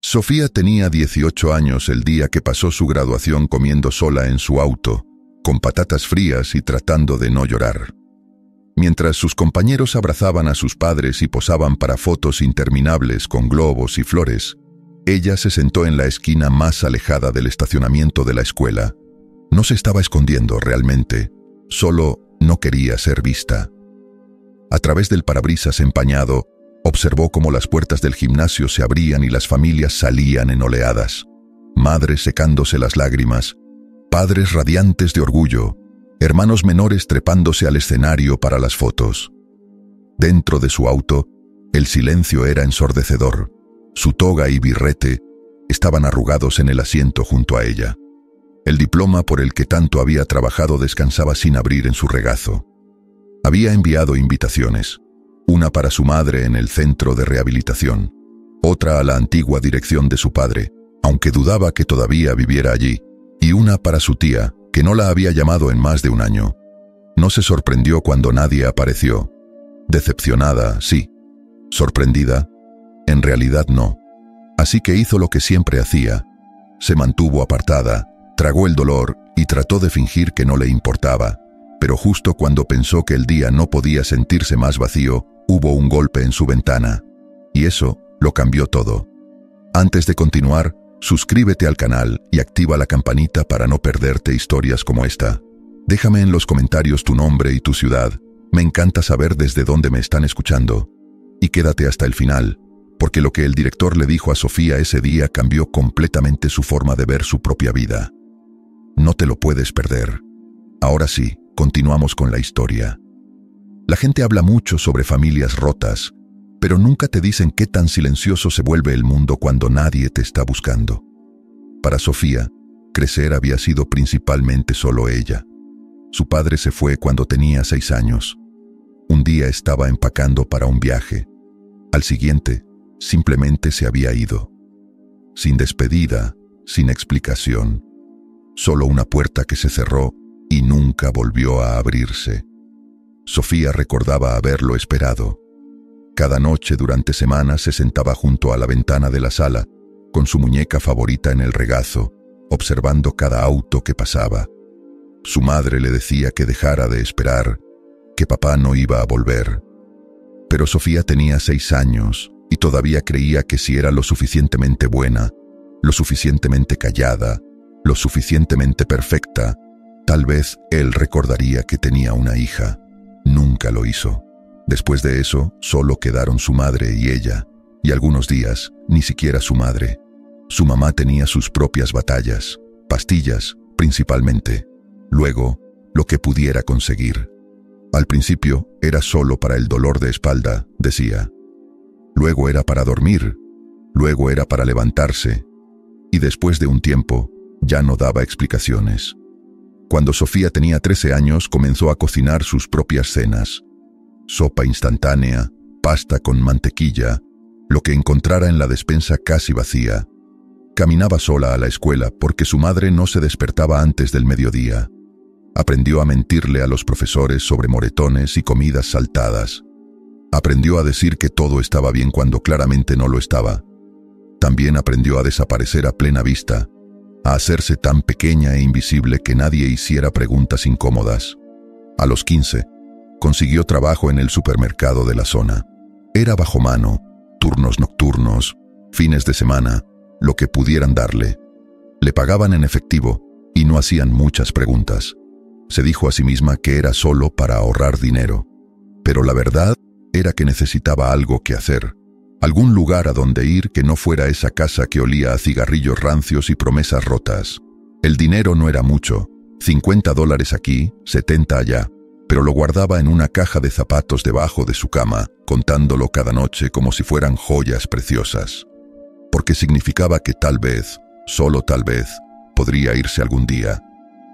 Sofía tenía 18 años el día que pasó su graduación comiendo sola en su auto, con patatas frías y tratando de no llorar. Mientras sus compañeros abrazaban a sus padres y posaban para fotos interminables con globos y flores, ella se sentó en la esquina más alejada del estacionamiento de la escuela. No se estaba escondiendo realmente, solo no quería ser vista. A través del parabrisas empañado, observó cómo las puertas del gimnasio se abrían y las familias salían en oleadas. Madres secándose las lágrimas, padres radiantes de orgullo, hermanos menores trepándose al escenario para las fotos. Dentro de su auto, el silencio era ensordecedor. Su toga y birrete estaban arrugados en el asiento junto a ella. El diploma por el que tanto había trabajado descansaba sin abrir en su regazo. Había enviado invitaciones. Una para su madre en el centro de rehabilitación, otra a la antigua dirección de su padre, aunque dudaba que todavía viviera allí, y una para su tía, que no la había llamado en más de un año. No se sorprendió cuando nadie apareció. Decepcionada, sí. Sorprendida, en realidad no. Así que hizo lo que siempre hacía. Se mantuvo apartada, tragó el dolor y trató de fingir que no le importaba. Pero justo cuando pensó que el día no podía sentirse más vacío, hubo un golpe en su ventana. Y eso lo cambió todo. Antes de continuar, suscríbete al canal y activa la campanita para no perderte historias como esta. Déjame en los comentarios tu nombre y tu ciudad. Me encanta saber desde dónde me están escuchando. Y quédate hasta el final, porque lo que el director le dijo a Sofía ese día cambió completamente su forma de ver su propia vida. No te lo puedes perder. Ahora sí, continuamos con la historia. La gente habla mucho sobre familias rotas, pero nunca te dicen qué tan silencioso se vuelve el mundo cuando nadie te está buscando. Para Sofía, crecer había sido principalmente solo ella. Su padre se fue cuando tenía 6 años. Un día estaba empacando para un viaje. Al siguiente, simplemente se había ido. Sin despedida, sin explicación. Solo una puerta que se cerró y nunca volvió a abrirse. Sofía recordaba haberlo esperado. Cada noche durante semanas se sentaba junto a la ventana de la sala, con su muñeca favorita en el regazo, observando cada auto que pasaba. Su madre le decía que dejara de esperar, que papá no iba a volver. Pero Sofía tenía 6 años y todavía creía que si era lo suficientemente buena, lo suficientemente callada, lo suficientemente perfecta, tal vez él recordaría que tenía una hija. Nunca lo hizo. Después de eso, solo quedaron su madre y ella, y algunos días, ni siquiera su madre. Su mamá tenía sus propias batallas, pastillas, principalmente. Luego, lo que pudiera conseguir. Al principio, era solo para el dolor de espalda, decía. Luego era para dormir, luego era para levantarse, y después de un tiempo, ya no daba explicaciones. Cuando Sofía tenía 13 años, comenzó a cocinar sus propias cenas. Sopa instantánea, pasta con mantequilla, lo que encontrara en la despensa casi vacía. Caminaba sola a la escuela porque su madre no se despertaba antes del mediodía. Aprendió a mentirle a los profesores sobre moretones y comidas saltadas. Aprendió a decir que todo estaba bien cuando claramente no lo estaba. También aprendió a desaparecer a plena vista, a hacerse tan pequeña e invisible que nadie hiciera preguntas incómodas. A los 15, consiguió trabajo en el supermercado de la zona. Era bajo mano, turnos nocturnos, fines de semana, lo que pudieran darle. Le pagaban en efectivo y no hacían muchas preguntas. Se dijo a sí misma que era solo para ahorrar dinero. Pero la verdad era que necesitaba algo que hacer. Algún lugar a donde ir que no fuera esa casa que olía a cigarrillos rancios y promesas rotas. El dinero no era mucho, $50 aquí, 70 allá, pero lo guardaba en una caja de zapatos debajo de su cama, contándolo cada noche como si fueran joyas preciosas. Porque significaba que tal vez, solo tal vez, podría irse algún día.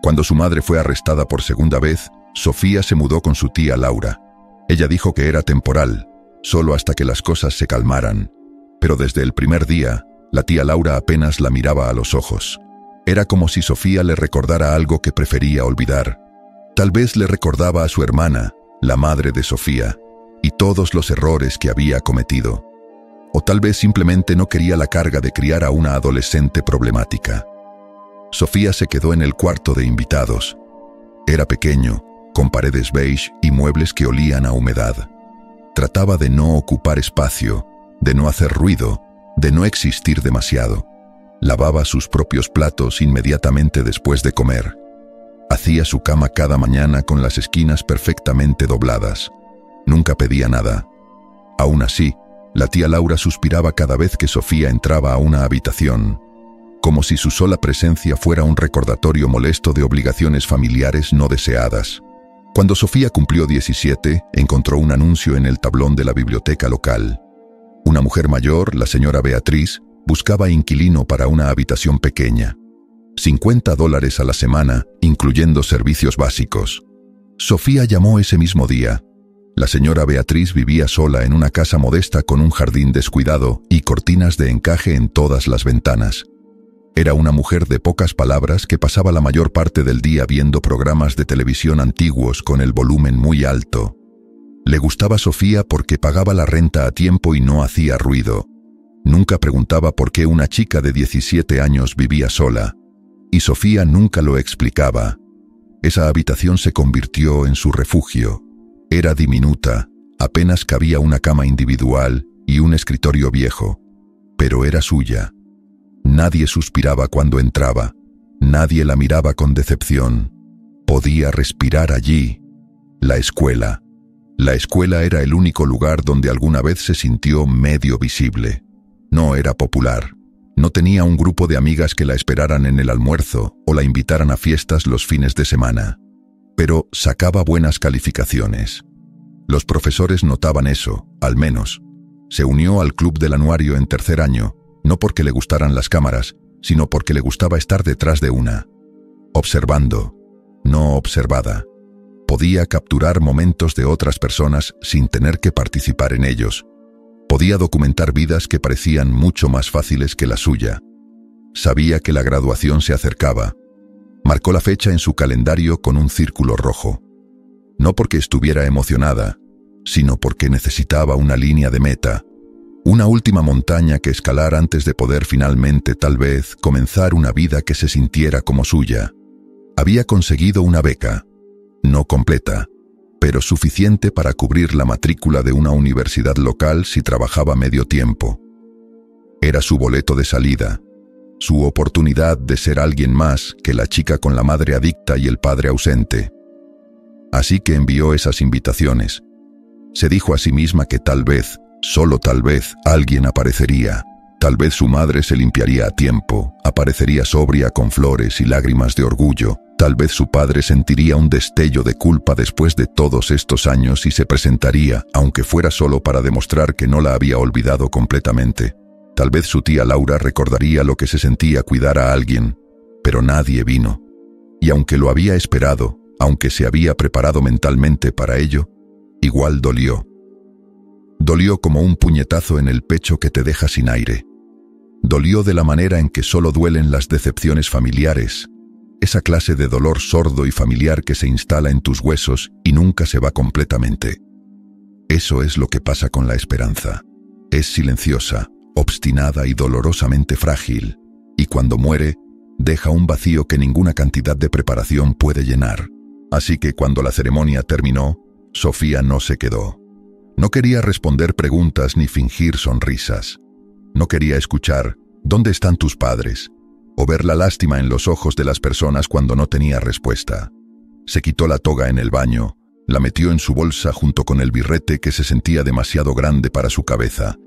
Cuando su madre fue arrestada por segunda vez, Sofía se mudó con su tía Laura. Ella dijo que era temporal, solo hasta que las cosas se calmaran. Pero desde el primer día, la tía Laura apenas la miraba a los ojos. Era como si Sofía le recordara algo que prefería olvidar. Tal vez le recordaba a su hermana, la madre de Sofía, y todos los errores que había cometido. O tal vez simplemente no quería la carga de criar a una adolescente problemática. Sofía se quedó en el cuarto de invitados. Era pequeño, con paredes beige y muebles que olían a humedad. Trataba de no ocupar espacio, de no hacer ruido, de no existir demasiado. Lavaba sus propios platos inmediatamente después de comer. Hacía su cama cada mañana con las esquinas perfectamente dobladas. Nunca pedía nada. Aún así, la tía Laura suspiraba cada vez que Sofía entraba a una habitación, como si su sola presencia fuera un recordatorio molesto de obligaciones familiares no deseadas. Cuando Sofía cumplió 17, encontró un anuncio en el tablón de la biblioteca local. Una mujer mayor, la señora Beatriz, buscaba inquilino para una habitación pequeña. $50 a la semana, incluyendo servicios básicos. Sofía llamó ese mismo día. La señora Beatriz vivía sola en una casa modesta con un jardín descuidado y cortinas de encaje en todas las ventanas. Era una mujer de pocas palabras que pasaba la mayor parte del día viendo programas de televisión antiguos con el volumen muy alto. Le gustaba Sofía porque pagaba la renta a tiempo y no hacía ruido. Nunca preguntaba por qué una chica de 17 años vivía sola. Y Sofía nunca lo explicaba. Esa habitación se convirtió en su refugio. Era diminuta, apenas cabía una cama individual y un escritorio viejo. Pero era suya. Nadie suspiraba cuando entraba. Nadie la miraba con decepción. Podía respirar allí. La escuela. La escuela era el único lugar donde alguna vez se sintió medio visible. No era popular. No tenía un grupo de amigas que la esperaran en el almuerzo o la invitaran a fiestas los fines de semana. Pero sacaba buenas calificaciones. Los profesores notaban eso, al menos. Se unió al club del anuario en tercer año, no porque le gustaran las cámaras, sino porque le gustaba estar detrás de una. Observando, no observada. Podía capturar momentos de otras personas sin tener que participar en ellos. Podía documentar vidas que parecían mucho más fáciles que la suya. Sabía que la graduación se acercaba. Marcó la fecha en su calendario con un círculo rojo. No porque estuviera emocionada, sino porque necesitaba una línea de meta. Una última montaña que escalar antes de poder finalmente, tal vez, comenzar una vida que se sintiera como suya. Había conseguido una beca, no completa, pero suficiente para cubrir la matrícula de una universidad local si trabajaba medio tiempo. Era su boleto de salida, su oportunidad de ser alguien más que la chica con la madre adicta y el padre ausente. Así que envió esas invitaciones. Se dijo a sí misma que tal vez, solo tal vez, alguien aparecería. Tal vez su madre se limpiaría a tiempo, aparecería sobria con flores y lágrimas de orgullo. Tal vez su padre sentiría un destello de culpa después de todos estos años y se presentaría, aunque fuera solo para demostrar que no la había olvidado completamente. Tal vez su tía Laura recordaría lo que se sentía cuidar a alguien, pero nadie vino. Y aunque lo había esperado, aunque se había preparado mentalmente para ello, igual dolió. Dolió como un puñetazo en el pecho que te deja sin aire. Dolió de la manera en que solo duelen las decepciones familiares, esa clase de dolor sordo y familiar que se instala en tus huesos y nunca se va completamente. Eso es lo que pasa con la esperanza. Es silenciosa, obstinada y dolorosamente frágil, y cuando muere, deja un vacío que ninguna cantidad de preparación puede llenar. Así que cuando la ceremonia terminó, Sofía no se quedó. No quería responder preguntas ni fingir sonrisas. No quería escuchar «¿Dónde están tus padres?» o ver la lástima en los ojos de las personas cuando no tenía respuesta. Se quitó la toga en el baño, la metió en su bolsa junto con el birrete que se sentía demasiado grande para su cabeza.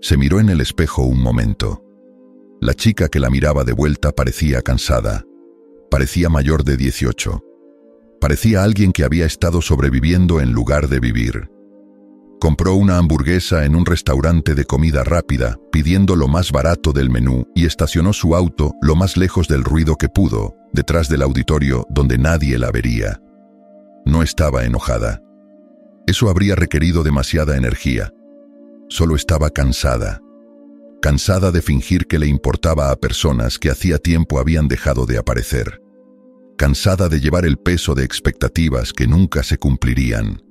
Se miró en el espejo un momento. La chica que la miraba de vuelta parecía cansada. Parecía mayor de 18. Parecía alguien que había estado sobreviviendo en lugar de vivir. Compró una hamburguesa en un restaurante de comida rápida, pidiendo lo más barato del menú, y estacionó su auto lo más lejos del ruido que pudo, detrás del auditorio donde nadie la vería. No estaba enojada. Eso habría requerido demasiada energía. Solo estaba cansada. Cansada de fingir que le importaba a personas que hacía tiempo habían dejado de aparecer. Cansada de llevar el peso de expectativas que nunca se cumplirían.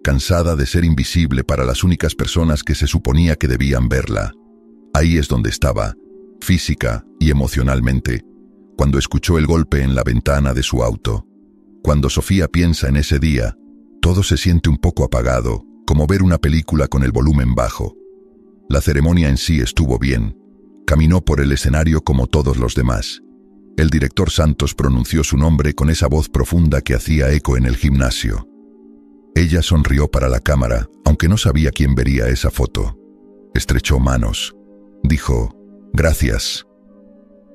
cansada de ser invisible para las únicas personas que se suponía que debían verla. Ahí es donde estaba, física y emocionalmente, cuando escuchó el golpe en la ventana de su auto. Cuando Sofía piensa en ese día, todo se siente un poco apagado, como ver una película con el volumen bajo. La ceremonia en sí estuvo bien. Caminó por el escenario como todos los demás. El director Santos pronunció su nombre con esa voz profunda que hacía eco en el gimnasio. Ella sonrió para la cámara, aunque no sabía quién vería esa foto. Estrechó manos. Dijo, «Gracias».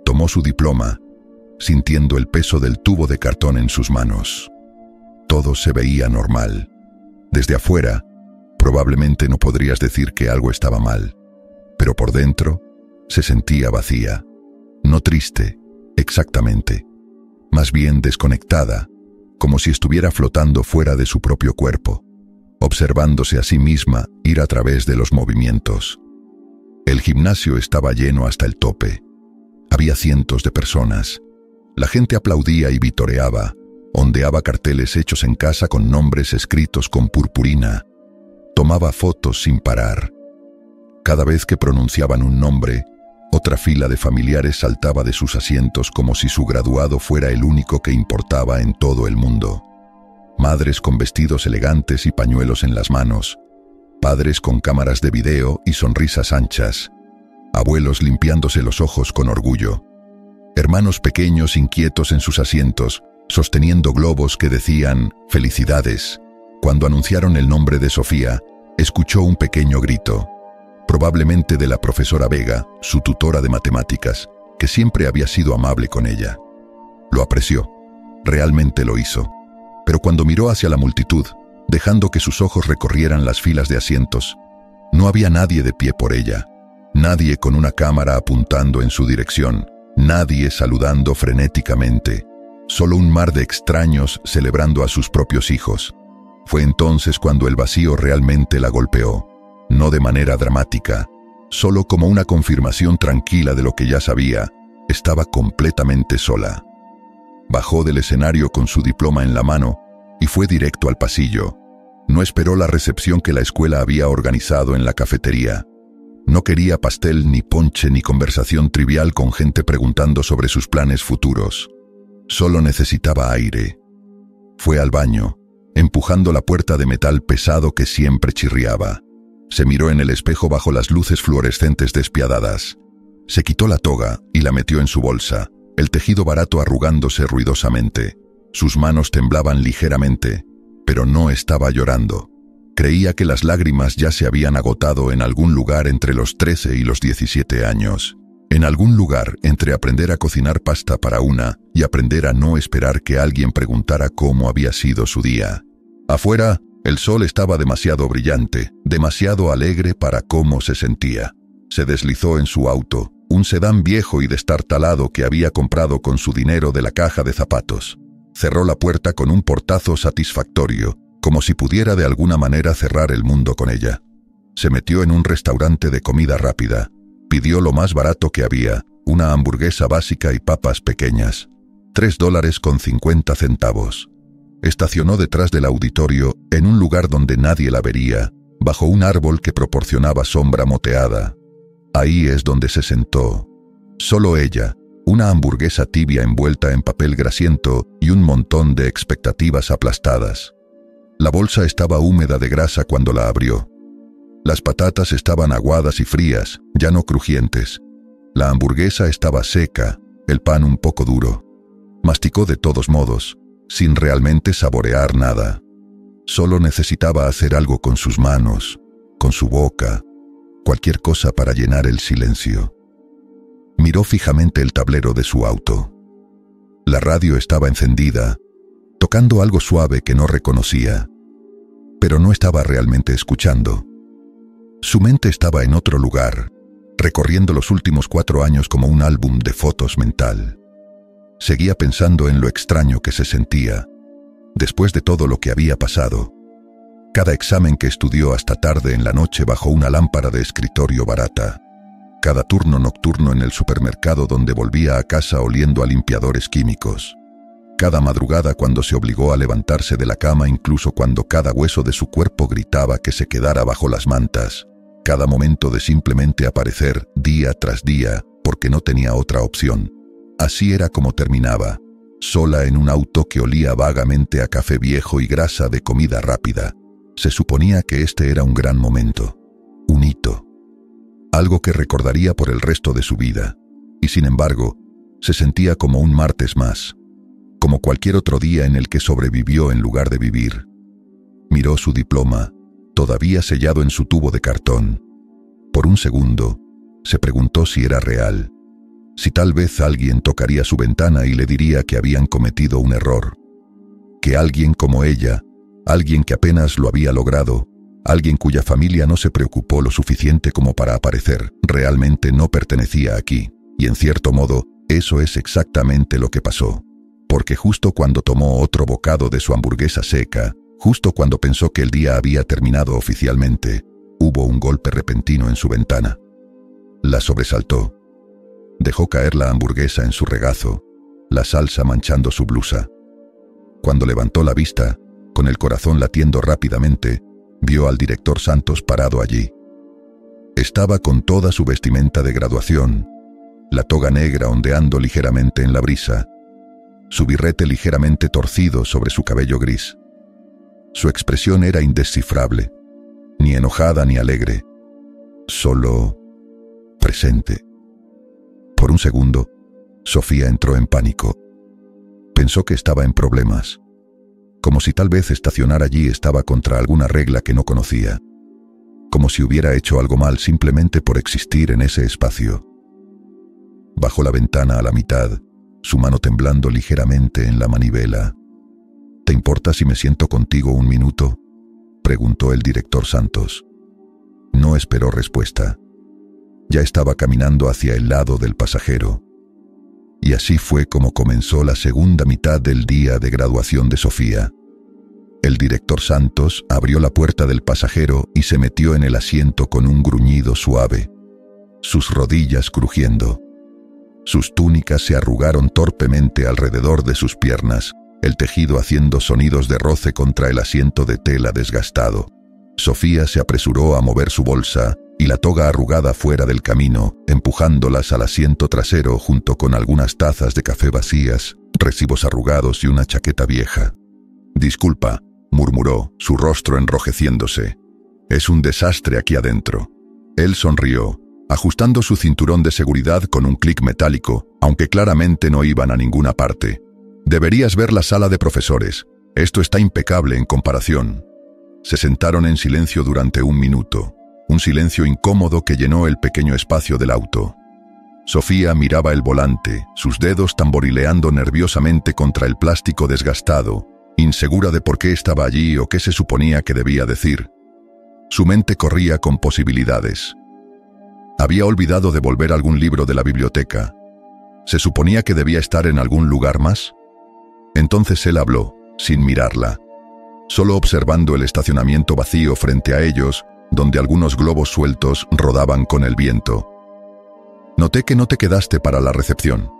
Tomó su diploma, sintiendo el peso del tubo de cartón en sus manos. Todo se veía normal. Desde afuera, probablemente no podrías decir que algo estaba mal, pero por dentro se sentía vacía. No triste, exactamente. Más bien desconectada, como si estuviera flotando fuera de su propio cuerpo, observándose a sí misma ir a través de los movimientos. El gimnasio estaba lleno hasta el tope. Había cientos de personas. La gente aplaudía y vitoreaba, ondeaba carteles hechos en casa con nombres escritos con purpurina. Tomaba fotos sin parar. Cada vez que pronunciaban un nombre, otra fila de familiares saltaba de sus asientos como si su graduado fuera el único que importaba en todo el mundo. Madres con vestidos elegantes y pañuelos en las manos, padres con cámaras de video y sonrisas anchas, abuelos limpiándose los ojos con orgullo, hermanos pequeños inquietos en sus asientos, sosteniendo globos que decían «Felicidades». Cuando anunciaron el nombre de Sofía, escuchó un pequeño grito, probablemente de la profesora Vega, su tutora de matemáticas, que siempre había sido amable con ella. Lo apreció, realmente lo hizo, pero cuando miró hacia la multitud, dejando que sus ojos recorrieran las filas de asientos, no había nadie de pie por ella, nadie con una cámara apuntando en su dirección, nadie saludando frenéticamente, solo un mar de extraños celebrando a sus propios hijos. Fue entonces cuando el vacío realmente la golpeó, no de manera dramática, solo como una confirmación tranquila de lo que ya sabía. Estaba completamente sola. Bajó del escenario con su diploma en la mano y fue directo al pasillo. No esperó la recepción que la escuela había organizado en la cafetería. No quería pastel, ni ponche, ni conversación trivial con gente preguntando sobre sus planes futuros. Solo necesitaba aire. Fue al baño, empujando la puerta de metal pesado que siempre chirriaba. Se miró en el espejo bajo las luces fluorescentes despiadadas. Se quitó la toga y la metió en su bolsa, el tejido barato arrugándose ruidosamente. Sus manos temblaban ligeramente, pero no estaba llorando. Creía que las lágrimas ya se habían agotado en algún lugar entre los 13 y los 17 años. En algún lugar entre aprender a cocinar pasta para una y aprender a no esperar que alguien preguntara cómo había sido su día. Afuera, el sol estaba demasiado brillante, demasiado alegre para cómo se sentía. Se deslizó en su auto, un sedán viejo y destartalado que había comprado con su dinero de la caja de zapatos. Cerró la puerta con un portazo satisfactorio, como si pudiera de alguna manera cerrar el mundo con ella. Se metió en un restaurante de comida rápida. Pidió lo más barato que había, una hamburguesa básica y papas pequeñas. $3.50. Estacionó detrás del auditorio, en un lugar donde nadie la vería, bajo un árbol que proporcionaba sombra moteada. Ahí es donde se sentó. Solo ella, una hamburguesa tibia envuelta en papel grasiento y un montón de expectativas aplastadas. La bolsa estaba húmeda de grasa cuando la abrió. Las patatas estaban aguadas y frías, ya no crujientes. La hamburguesa estaba seca, el pan un poco duro. Masticó de todos modos, sin realmente saborear nada. Solo necesitaba hacer algo con sus manos, con su boca, cualquier cosa para llenar el silencio. Miró fijamente el tablero de su auto. La radio estaba encendida, tocando algo suave que no reconocía, pero no estaba realmente escuchando. Su mente estaba en otro lugar, recorriendo los últimos 4 años como un álbum de fotos mental. Seguía pensando en lo extraño que se sentía, después de todo lo que había pasado. Cada examen que estudió hasta tarde en la noche bajo una lámpara de escritorio barata. Cada turno nocturno en el supermercado donde volvía a casa oliendo a limpiadores químicos. Cada madrugada cuando se obligó a levantarse de la cama, incluso cuando cada hueso de su cuerpo gritaba que se quedara bajo las mantas. Cada momento de simplemente aparecer día tras día, porque no tenía otra opción. Así era como terminaba, sola en un auto que olía vagamente a café viejo y grasa de comida rápida. Se suponía que este era un gran momento, un hito, algo que recordaría por el resto de su vida, y sin embargo, se sentía como un martes más, como cualquier otro día en el que sobrevivió en lugar de vivir. Miró su diploma, todavía sellado en su tubo de cartón. Por un segundo, se preguntó si era real, si tal vez alguien tocaría su ventana y le diría que habían cometido un error, que alguien como ella, alguien que apenas lo había logrado, alguien cuya familia no se preocupó lo suficiente como para aparecer, realmente no pertenecía aquí, y en cierto modo, eso es exactamente lo que pasó. Porque justo cuando tomó otro bocado de su hamburguesa seca, justo cuando pensó que el día había terminado oficialmente, hubo un golpe repentino en su ventana. La sobresaltó. Dejó caer la hamburguesa en su regazo, la salsa manchando su blusa. Cuando levantó la vista, con el corazón latiendo rápidamente, vio al director Santos parado allí. Estaba con toda su vestimenta de graduación, la toga negra ondeando ligeramente en la brisa, su birrete ligeramente torcido sobre su cabello gris. Su expresión era indescifrable, ni enojada ni alegre, solo presente. Por un segundo, Sofía entró en pánico. Pensó que estaba en problemas, como si tal vez estacionar allí estaba contra alguna regla que no conocía, como si hubiera hecho algo mal simplemente por existir en ese espacio. Bajó la ventana a la mitad, su mano temblando ligeramente en la manivela. ¿Te importa si me siento contigo un minuto?, preguntó el director Santos. No esperó respuesta. Ya estaba caminando hacia el lado del pasajero. Y así fue como comenzó la segunda mitad del día de graduación de Sofía. El director Santos abrió la puerta del pasajero y se metió en el asiento con un gruñido suave, sus rodillas crujiendo. Sus túnicas se arrugaron torpemente alrededor de sus piernas, el tejido haciendo sonidos de roce contra el asiento de tela desgastado. Sofía se apresuró a mover su bolsa y la toga arrugada fuera del camino, empujándolas al asiento trasero junto con algunas tazas de café vacías, recibos arrugados y una chaqueta vieja. «Disculpa», murmuró, su rostro enrojeciéndose. «Es un desastre aquí adentro». Él sonrió, ajustando su cinturón de seguridad con un clic metálico, aunque claramente no iban a ninguna parte. «Deberías ver la sala de profesores. Esto está impecable en comparación». Se sentaron en silencio durante un minuto, un silencio incómodo que llenó el pequeño espacio del auto. Sofía miraba el volante, sus dedos tamborileando nerviosamente contra el plástico desgastado, insegura de por qué estaba allí o qué se suponía que debía decir. Su mente corría con posibilidades. Había olvidado devolver algún libro de la biblioteca. ¿Se suponía que debía estar en algún lugar más? Entonces él habló, sin mirarla, solo observando el estacionamiento vacío frente a ellos, donde algunos globos sueltos rodaban con el viento. «Noté que no te quedaste para la recepción».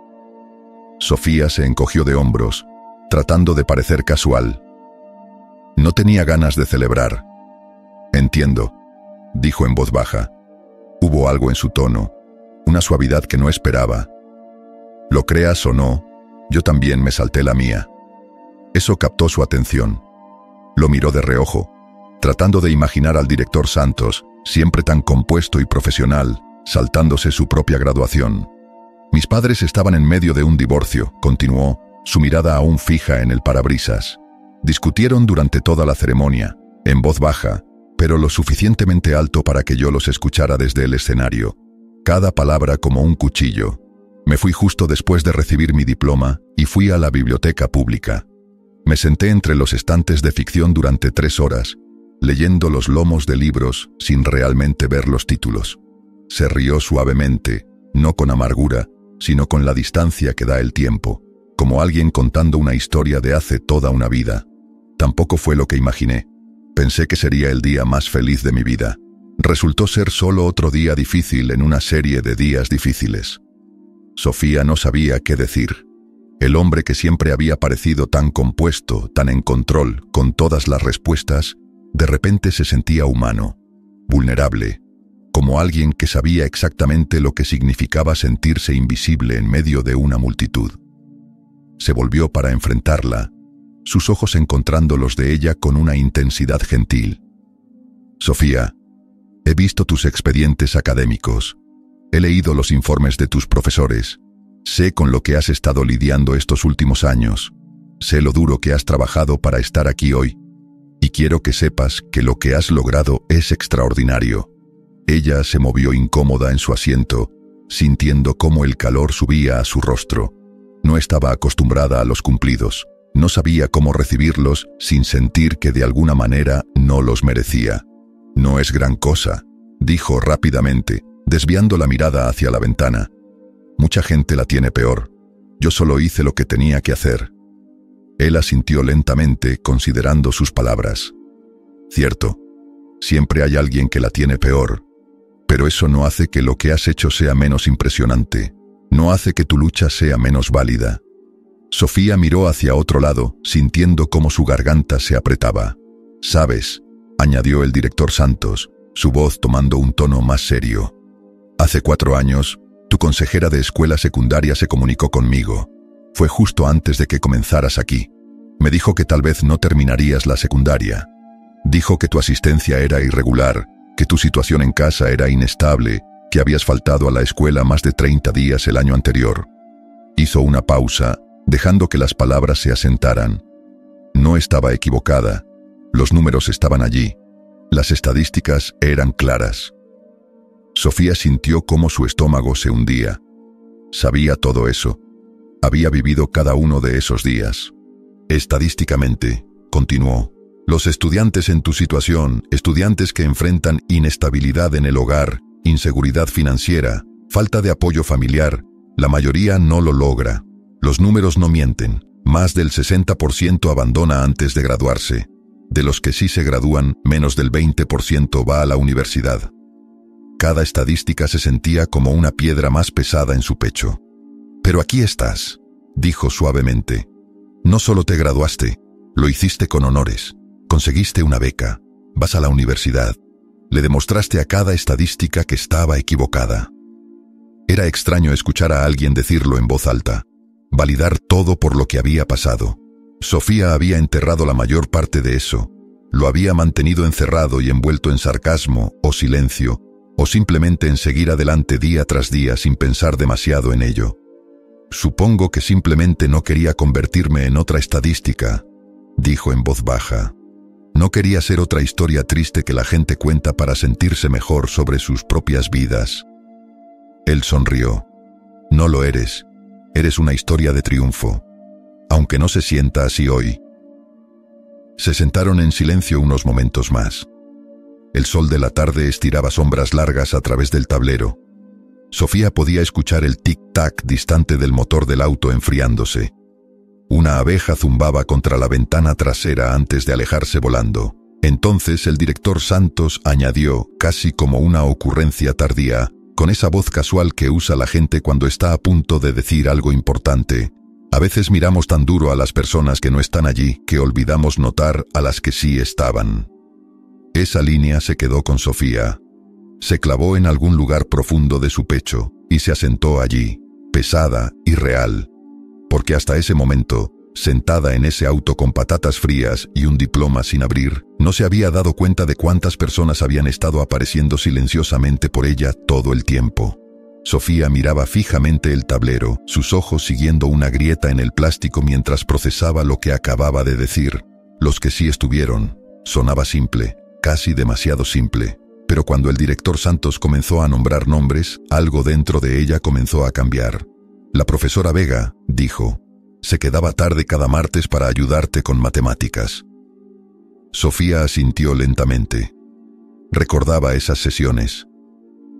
Sofía se encogió de hombros, tratando de parecer casual. No tenía ganas de celebrar. «Entiendo», dijo en voz baja. Hubo algo en su tono, una suavidad que no esperaba. Lo creas o no, yo también me salté la mía. Eso captó su atención. Lo miró de reojo, tratando de imaginar al director Santos, siempre tan compuesto y profesional, saltándose su propia graduación. «Mis padres estaban en medio de un divorcio», continuó, su mirada aún fija en el parabrisas. «Discutieron durante toda la ceremonia, en voz baja, pero lo suficientemente alto para que yo los escuchara desde el escenario. Cada palabra como un cuchillo. Me fui justo después de recibir mi diploma y fui a la biblioteca pública. Me senté entre los estantes de ficción durante 3 horas, leyendo los lomos de libros sin realmente ver los títulos». Se rió suavemente, no con amargura, sino con la distancia que da el tiempo, como alguien contando una historia de hace toda una vida. Tampoco fue lo que imaginé. Pensé que sería el día más feliz de mi vida. Resultó ser solo otro día difícil en una serie de días difíciles. Sofía no sabía qué decir. El hombre que siempre había parecido tan compuesto, tan en control, con todas las respuestas, de repente se sentía humano, vulnerable, como alguien que sabía exactamente lo que significaba sentirse invisible en medio de una multitud. Se volvió para enfrentarla, sus ojos encontrando los de ella con una intensidad gentil. Sofía, he visto tus expedientes académicos, he leído los informes de tus profesores, sé con lo que has estado lidiando estos últimos años, sé lo duro que has trabajado para estar aquí hoy, y quiero que sepas que lo que has logrado es extraordinario. Ella se movió incómoda en su asiento, sintiendo cómo el calor subía a su rostro. No estaba acostumbrada a los cumplidos, no sabía cómo recibirlos sin sentir que de alguna manera no los merecía. No es gran cosa, dijo rápidamente, desviando la mirada hacia la ventana. Mucha gente la tiene peor. Yo solo hice lo que tenía que hacer. Él asintió lentamente, considerando sus palabras. Cierto, siempre hay alguien que la tiene peor, pero eso no hace que lo que has hecho sea menos impresionante, no hace que tu lucha sea menos válida. Sofía miró hacia otro lado, sintiendo cómo su garganta se apretaba. «Sabes», añadió el director Santos, su voz tomando un tono más serio. «Hace 4 años, tu consejera de escuela secundaria se comunicó conmigo. Fue justo antes de que comenzaras aquí. Me dijo que tal vez no terminarías la secundaria. Dijo que tu asistencia era irregular, que tu situación en casa era inestable, que habías faltado a la escuela más de 30 días el año anterior». Hizo una pausa, dejando que las palabras se asentaran. No estaba equivocada. Los números estaban allí. Las estadísticas eran claras. Sofía sintió cómo su estómago se hundía. Sabía todo eso. Había vivido cada uno de esos días. Estadísticamente, continuó, los estudiantes en tu situación, estudiantes que enfrentan inestabilidad en el hogar, inseguridad financiera, falta de apoyo familiar, la mayoría no lo logra. Los números no mienten. Más del 60% abandona antes de graduarse. De los que sí se gradúan, menos del 20% va a la universidad. Cada estadística se sentía como una piedra más pesada en su pecho. «Pero aquí estás», dijo suavemente. «No solo te graduaste, lo hiciste con honores. Conseguiste una beca, vas a la universidad. Le demostraste a cada estadística que estaba equivocada». Era extraño escuchar a alguien decirlo en voz alta, validar todo por lo que había pasado. Sofía había enterrado la mayor parte de eso, lo había mantenido encerrado y envuelto en sarcasmo o silencio, o simplemente en seguir adelante día tras día sin pensar demasiado en ello. «Supongo que simplemente no quería convertirme en otra estadística», dijo en voz baja. «No quería ser otra historia triste que la gente cuenta para sentirse mejor sobre sus propias vidas». Él sonrió. «No lo eres. Eres una historia de triunfo. Aunque no se sienta así hoy». Se sentaron en silencio unos momentos más. El sol de la tarde estiraba sombras largas a través del tablero. Sofía podía escuchar el tic-tac distante del motor del auto enfriándose. Una abeja zumbaba contra la ventana trasera antes de alejarse volando. Entonces el director Santos añadió, casi como una ocurrencia tardía, con esa voz casual que usa la gente cuando está a punto de decir algo importante: «A veces miramos tan duro a las personas que no están allí que olvidamos notar a las que sí estaban». Esa línea se quedó con Sofía. Se clavó en algún lugar profundo de su pecho y se asentó allí, pesada y real. Porque hasta ese momento, sentada en ese auto con patatas frías y un diploma sin abrir, no se había dado cuenta de cuántas personas habían estado apareciendo silenciosamente por ella todo el tiempo. Sofía miraba fijamente el tablero, sus ojos siguiendo una grieta en el plástico mientras procesaba lo que acababa de decir. Los que sí estuvieron. Sonaba simple, casi demasiado simple. Pero cuando el director Santos comenzó a nombrar nombres, algo dentro de ella comenzó a cambiar. «La profesora Vega», dijo, «se quedaba tarde cada martes para ayudarte con matemáticas». Sofía asintió lentamente. Recordaba esas sesiones.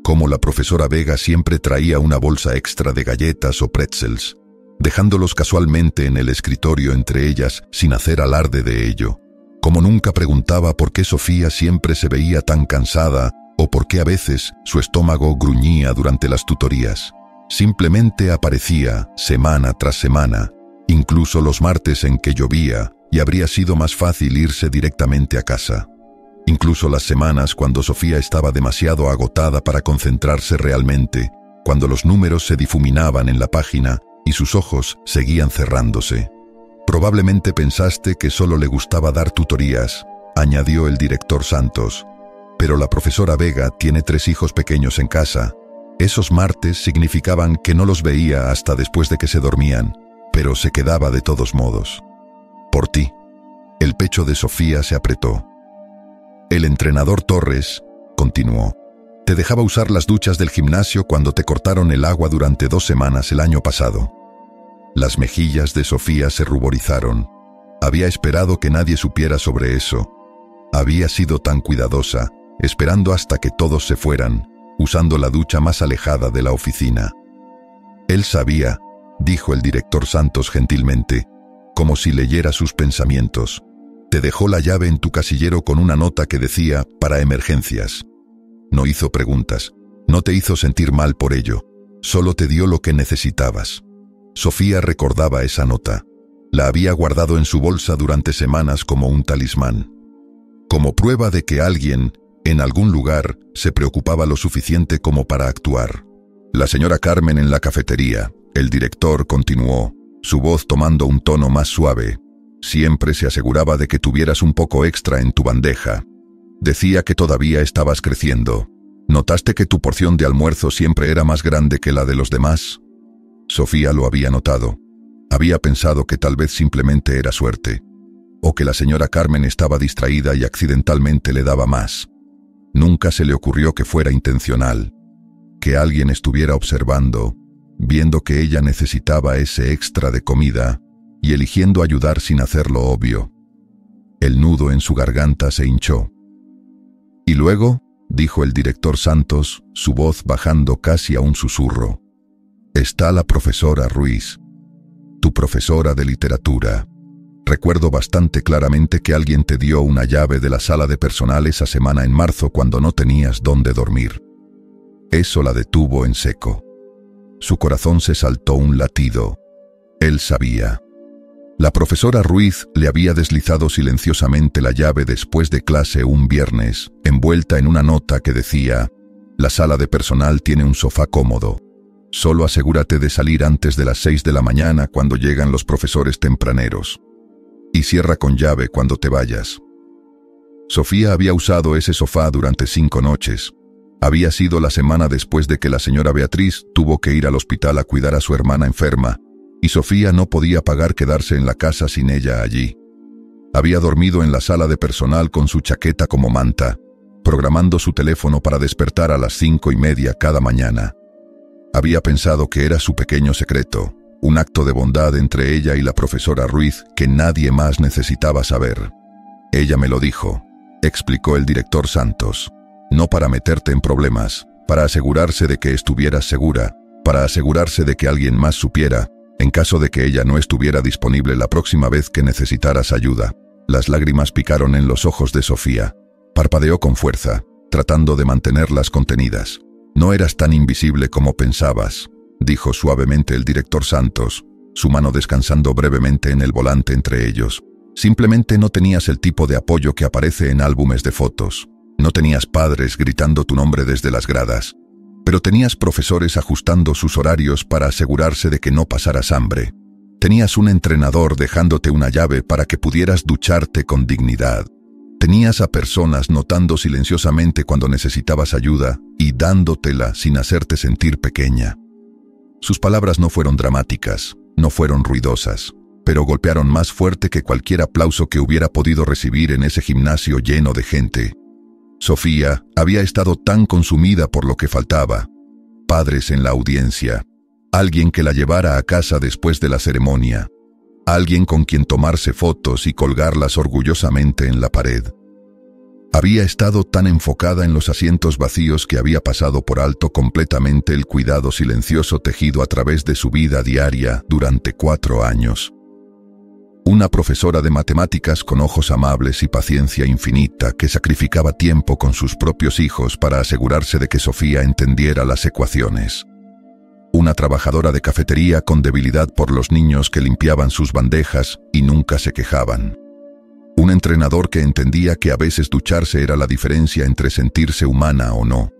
Cómo la profesora Vega siempre traía una bolsa extra de galletas o pretzels, dejándolos casualmente en el escritorio entre ellas sin hacer alarde de ello. Como nunca preguntaba por qué Sofía siempre se veía tan cansada o por qué a veces su estómago gruñía durante las tutorías. Simplemente aparecía, semana tras semana, incluso los martes en que llovía y habría sido más fácil irse directamente a casa. Incluso las semanas cuando Sofía estaba demasiado agotada para concentrarse realmente, cuando los números se difuminaban en la página y sus ojos seguían cerrándose. Probablemente pensaste que solo le gustaba dar tutorías, añadió el director Santos. Pero la profesora Vega tiene 3 hijos pequeños en casa. Esos martes significaban que no los veía hasta después de que se dormían, pero se quedaba de todos modos. Por ti. El pecho de Sofía se apretó. El entrenador Torres, continuó, te dejaba usar las duchas del gimnasio cuando te cortaron el agua durante 2 semanas el año pasado. Las mejillas de Sofía se ruborizaron. Había esperado que nadie supiera sobre eso. Había sido tan cuidadosa, esperando hasta que todos se fueran, usando la ducha más alejada de la oficina. Él sabía, dijo el director Santos gentilmente, como si leyera sus pensamientos. Te dejó la llave en tu casillero con una nota que decía, para emergencias. No hizo preguntas, no te hizo sentir mal por ello, solo te dio lo que necesitabas. Sofía recordaba esa nota. La había guardado en su bolsa durante semanas como un talismán. Como prueba de que alguien, en algún lugar, se preocupaba lo suficiente como para actuar. La señora Carmen en la cafetería, el director continuó, su voz tomando un tono más suave. Siempre se aseguraba de que tuvieras un poco extra en tu bandeja. Decía que todavía estabas creciendo. ¿Notaste que tu porción de almuerzo siempre era más grande que la de los demás? Sofía lo había notado. Había pensado que tal vez simplemente era suerte, o que la señora Carmen estaba distraída y accidentalmente le daba más. Nunca se le ocurrió que fuera intencional, que alguien estuviera observando, viendo que ella necesitaba ese extra de comida y eligiendo ayudar sin hacerlo obvio. El nudo en su garganta se hinchó. Y luego, dijo el director Santos, su voz bajando casi a un susurro, está la profesora Ruiz, tu profesora de literatura. Recuerdo bastante claramente que alguien te dio una llave de la sala de personal esa semana en marzo cuando no tenías dónde dormir. Eso la detuvo en seco. Su corazón se saltó un latido. Él sabía. La profesora Ruiz le había deslizado silenciosamente la llave después de clase un viernes, envuelta en una nota que decía, la sala de personal tiene un sofá cómodo. Solo asegúrate de salir antes de las 6 de la mañana cuando llegan los profesores tempraneros. Y cierra con llave cuando te vayas. Sofía había usado ese sofá durante 5 noches. Había sido la semana después de que la señora Beatriz tuvo que ir al hospital a cuidar a su hermana enferma, y Sofía no podía pagar quedarse en la casa sin ella allí. Había dormido en la sala de personal con su chaqueta como manta, programando su teléfono para despertar a las 5:30 cada mañana. Había pensado que era su pequeño secreto, un acto de bondad entre ella y la profesora Ruiz que nadie más necesitaba saber. Ella me lo dijo, explicó el director Santos, no para meterte en problemas, para asegurarse de que estuvieras segura, para asegurarse de que alguien más supiera, en caso de que ella no estuviera disponible la próxima vez que necesitaras ayuda. Las lágrimas picaron en los ojos de Sofía. Parpadeó con fuerza, tratando de mantenerlas contenidas. No eras tan invisible como pensabas, dijo suavemente el director Santos, su mano descansando brevemente en el volante entre ellos. Simplemente no tenías el tipo de apoyo que aparece en álbumes de fotos. No tenías padres gritando tu nombre desde las gradas. Pero tenías profesores ajustando sus horarios para asegurarse de que no pasaras hambre. Tenías un entrenador dejándote una llave para que pudieras ducharte con dignidad. Tenías a personas notando silenciosamente cuando necesitabas ayuda y dándotela sin hacerte sentir pequeña. Sus palabras no fueron dramáticas, no fueron ruidosas, pero golpearon más fuerte que cualquier aplauso que hubiera podido recibir en ese gimnasio lleno de gente. Sofía había estado tan consumida por lo que faltaba. Padres en la audiencia, alguien que la llevara a casa después de la ceremonia, alguien con quien tomarse fotos y colgarlas orgullosamente en la pared. Había estado tan enfocada en los asientos vacíos que había pasado por alto completamente el cuidado silencioso tejido a través de su vida diaria durante 4 años. Una profesora de matemáticas con ojos amables y paciencia infinita que sacrificaba tiempo con sus propios hijos para asegurarse de que Sofía entendiera las ecuaciones. una trabajadora de cafetería con debilidad por los niños que limpiaban sus bandejas y nunca se quejaban. Un entrenador que entendía que a veces ducharse era la diferencia entre sentirse humana o no.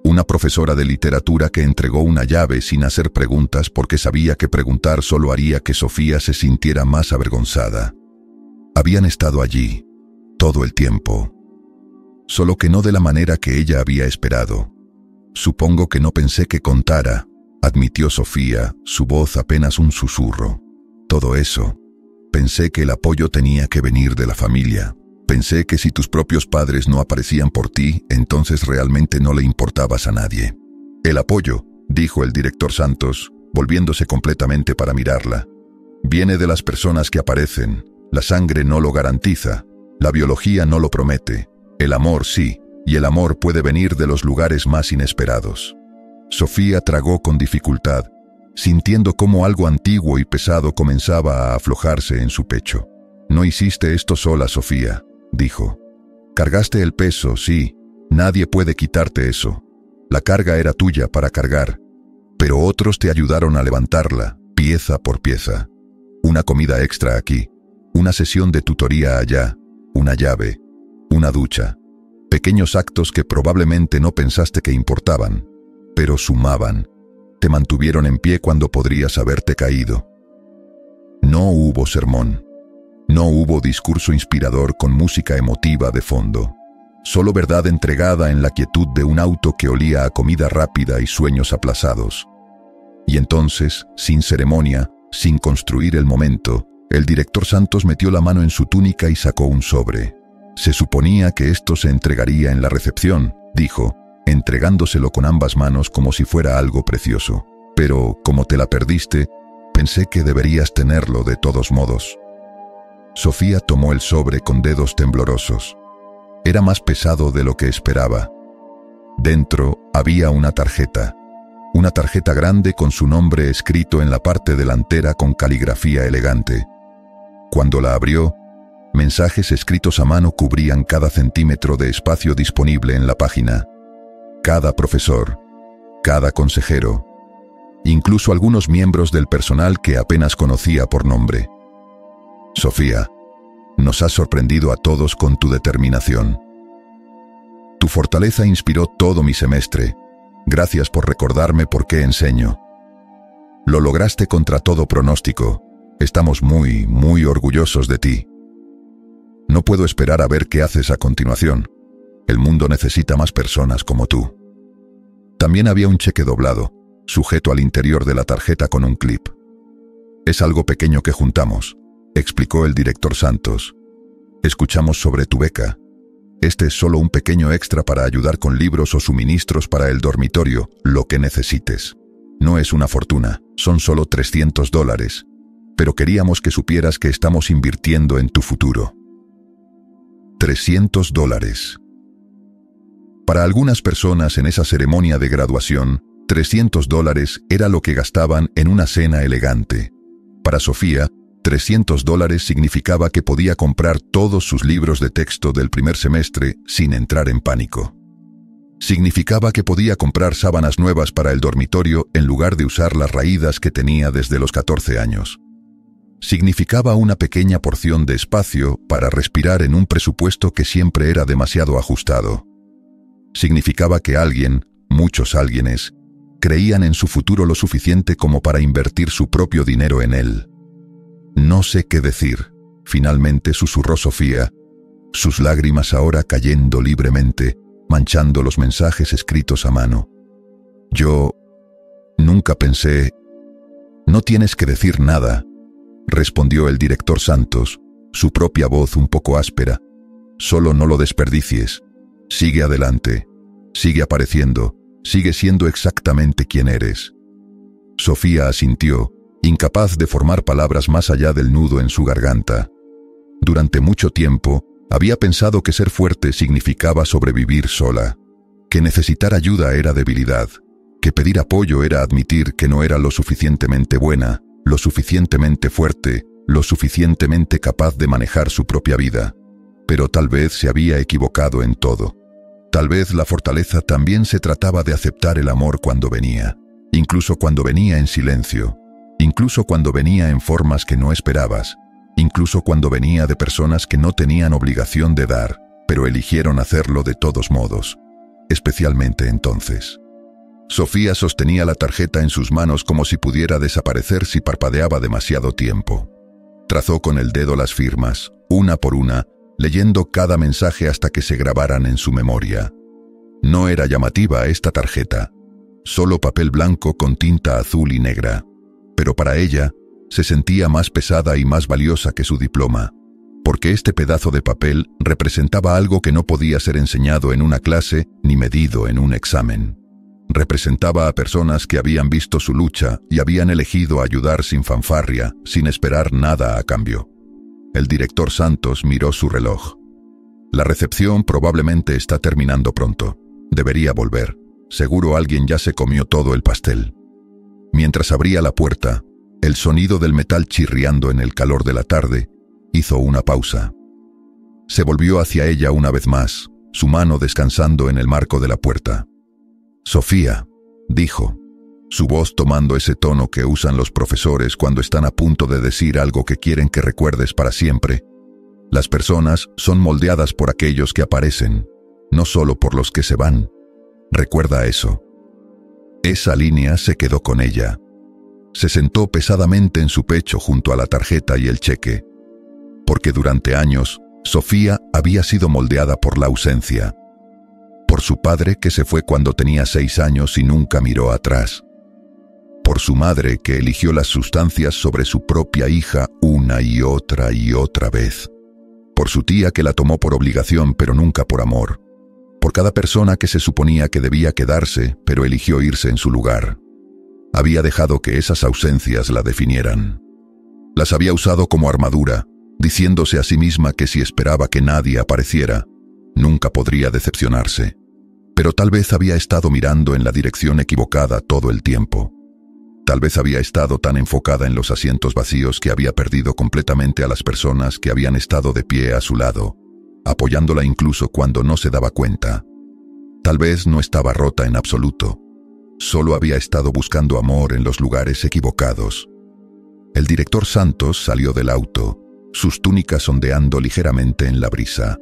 Una profesora de literatura que entregó una llave sin hacer preguntas porque sabía que preguntar solo haría que Sofía se sintiera más avergonzada. Habían estado allí, todo el tiempo. Solo que no de la manera que ella había esperado. Supongo que no pensé que contara, admitió Sofía, su voz apenas un susurro. Todo eso. Pensé que el apoyo tenía que venir de la familia. Pensé que si tus propios padres no aparecían por ti, entonces realmente no le importabas a nadie. El apoyo, dijo el director Santos, volviéndose completamente para mirarla. Viene de las personas que aparecen. La sangre no lo garantiza. La biología no lo promete. El amor sí. Y el amor puede venir de los lugares más inesperados. Sofía tragó con dificultad, sintiendo cómo algo antiguo y pesado comenzaba a aflojarse en su pecho. No hiciste esto sola, Sofía, dijo. Cargaste el peso, sí, nadie puede quitarte eso. La carga era tuya para cargar, pero otros te ayudaron a levantarla, pieza por pieza. Una comida extra aquí, una sesión de tutoría allá, una llave, una ducha. Pequeños actos que probablemente no pensaste que importaban, pero sumaban. Te mantuvieron en pie cuando podrías haberte caído. No hubo sermón. No hubo discurso inspirador con música emotiva de fondo. Solo verdad entregada en la quietud de un auto que olía a comida rápida y sueños aplazados. Y entonces, sin ceremonia, sin construir el momento, el director Santos metió la mano en su túnica y sacó un sobre. Se suponía que esto se entregaría en la recepción, dijo, entregándoselo con ambas manos como si fuera algo precioso. Pero, como te la perdiste, pensé que deberías tenerlo de todos modos. Sofía tomó el sobre con dedos temblorosos. Era más pesado de lo que esperaba. Dentro había una tarjeta grande con su nombre escrito en la parte delantera con caligrafía elegante. Cuando la abrió, mensajes escritos a mano cubrían cada centímetro de espacio disponible en la página. Cada profesor, cada consejero, incluso algunos miembros del personal que apenas conocía por nombre. Sofía, nos has sorprendido a todos con tu determinación. Tu fortaleza inspiró todo mi semestre. Gracias por recordarme por qué enseño. Lo lograste contra todo pronóstico. Estamos muy, muy orgullosos de ti. No puedo esperar a ver qué haces a continuación. El mundo necesita más personas como tú. También había un cheque doblado, sujeto al interior de la tarjeta con un clip. Es algo pequeño que juntamos, explicó el director Santos. Escuchamos sobre tu beca. Este es solo un pequeño extra para ayudar con libros o suministros para el dormitorio, lo que necesites. No es una fortuna, son solo $300, pero queríamos que supieras que estamos invirtiendo en tu futuro. $300. Para algunas personas en esa ceremonia de graduación, $300 era lo que gastaban en una cena elegante. Para Sofía, $300 significaba que podía comprar todos sus libros de texto del primer semestre sin entrar en pánico. Significaba que podía comprar sábanas nuevas para el dormitorio en lugar de usar las raídas que tenía desde los 14 años. Significaba una pequeña porción de espacio para respirar en un presupuesto que siempre era demasiado ajustado. Significaba que alguien, muchos alguienes, creían en su futuro lo suficiente como para invertir su propio dinero en él. No sé qué decir, finalmente susurró Sofía, sus lágrimas ahora cayendo libremente, manchando los mensajes escritos a mano. Yo nunca pensé... No tienes que decir nada, respondió el director Santos, su propia voz un poco áspera. Solo no lo desperdicies. Sigue adelante. Sigue apareciendo. Sigue siendo exactamente quien eres. Sofía asintió, incapaz de formar palabras más allá del nudo en su garganta. Durante mucho tiempo, había pensado que ser fuerte significaba sobrevivir sola, que necesitar ayuda era debilidad, que pedir apoyo era admitir que no era lo suficientemente buena, lo suficientemente fuerte, lo suficientemente capaz de manejar su propia vida. Pero tal vez se había equivocado en todo. Tal vez la fortaleza también se trataba de aceptar el amor cuando venía, incluso cuando venía en silencio, incluso cuando venía en formas que no esperabas, incluso cuando venía de personas que no tenían obligación de dar, pero eligieron hacerlo de todos modos, especialmente entonces. Sofía sostenía la tarjeta en sus manos como si pudiera desaparecer si parpadeaba demasiado tiempo. Trazó con el dedo las firmas, una por una, leyendo cada mensaje hasta que se grabaran en su memoria. No era llamativa esta tarjeta, solo papel blanco con tinta azul y negra, pero para ella se sentía más pesada y más valiosa que su diploma, porque este pedazo de papel representaba algo que no podía ser enseñado en una clase ni medido en un examen. Representaba a personas que habían visto su lucha y habían elegido ayudar sin fanfarria, sin esperar nada a cambio. El director Santos miró su reloj. La recepción probablemente está terminando pronto. Debería volver. Seguro alguien ya se comió todo el pastel. Mientras abría la puerta, el sonido del metal chirriando en el calor de la tarde hizo una pausa. Se volvió hacia ella una vez más, su mano descansando en el marco de la puerta. «Sofía», dijo, su voz tomando ese tono que usan los profesores cuando están a punto de decir algo que quieren que recuerdes para siempre. Las personas son moldeadas por aquellos que aparecen, no solo por los que se van. Recuerda eso. Esa línea se quedó con ella. Se sentó pesadamente en su pecho junto a la tarjeta y el cheque, porque durante años Sofía había sido moldeada por la ausencia. Por su padre que se fue cuando tenía 6 años y nunca miró atrás. Por su madre que eligió las sustancias sobre su propia hija una y otra vez. Por su tía que la tomó por obligación pero nunca por amor. Por cada persona que se suponía que debía quedarse pero eligió irse en su lugar. Había dejado que esas ausencias la definieran. Las había usado como armadura, diciéndose a sí misma que si esperaba que nadie apareciera, nunca podría decepcionarse. Pero tal vez había estado mirando en la dirección equivocada todo el tiempo. Tal vez había estado tan enfocada en los asientos vacíos que había perdido completamente a las personas que habían estado de pie a su lado, apoyándola incluso cuando no se daba cuenta. Tal vez no estaba rota en absoluto. Solo había estado buscando amor en los lugares equivocados. El director Santos salió del auto, sus túnicas ondeando ligeramente en la brisa.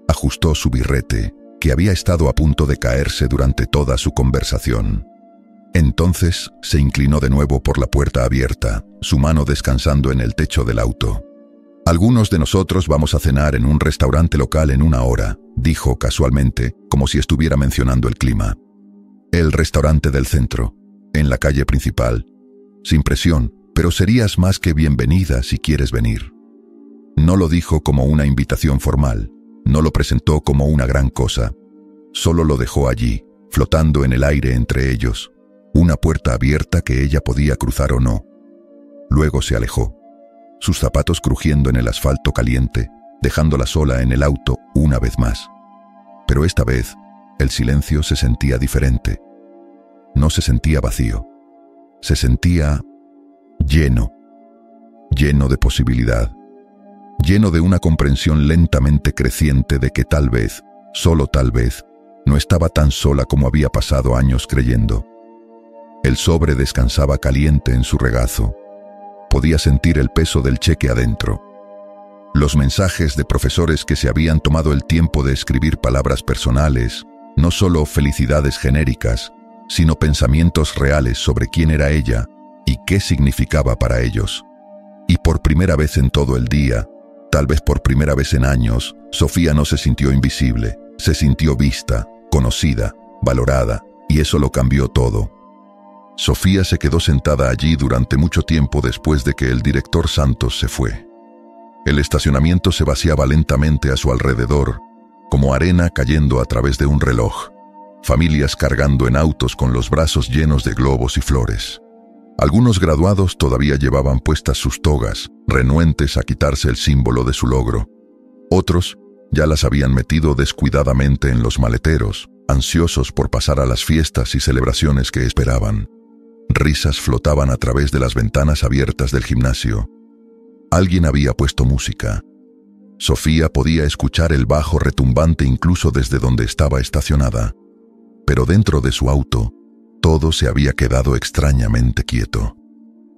Ajustó su birrete, que había estado a punto de caerse durante toda su conversación. Entonces se inclinó de nuevo por la puerta abierta, su mano descansando en el techo del auto. «Algunos de nosotros vamos a cenar en un restaurante local en 1 hora», dijo casualmente, como si estuviera mencionando el clima. «El restaurante del centro, en la calle principal. Sin presión, pero serías más que bienvenida si quieres venir». No lo dijo como una invitación formal. No lo presentó como una gran cosa. Solo lo dejó allí, flotando en el aire entre ellos, una puerta abierta que ella podía cruzar o no. Luego se alejó, sus zapatos crujiendo en el asfalto caliente, dejándola sola en el auto una vez más. Pero esta vez, el silencio se sentía diferente. No se sentía vacío. Se sentía lleno de posibilidad. Lleno de una comprensión lentamente creciente de que tal vez, solo tal vez, no estaba tan sola como había pasado años creyendo. El sobre descansaba caliente en su regazo. Podía sentir el peso del cheque adentro. Los mensajes de profesores que se habían tomado el tiempo de escribir palabras personales, no solo felicidades genéricas, sino pensamientos reales sobre quién era ella y qué significaba para ellos. Y por primera vez en todo el día, tal vez por primera vez en años, Sofía no se sintió invisible, se sintió vista, conocida, valorada, y eso lo cambió todo. Sofía se quedó sentada allí durante mucho tiempo después de que el director Santos se fue. El estacionamiento se vaciaba lentamente a su alrededor, como arena cayendo a través de un reloj, familias cargando en autos con los brazos llenos de globos y flores. Algunos graduados todavía llevaban puestas sus togas, renuentes a quitarse el símbolo de su logro. Otros ya las habían metido descuidadamente en los maleteros, ansiosos por pasar a las fiestas y celebraciones que esperaban. Risas flotaban a través de las ventanas abiertas del gimnasio. Alguien había puesto música. Sofía podía escuchar el bajo retumbante incluso desde donde estaba estacionada. Pero dentro de su auto, Todo se había quedado extrañamente quieto,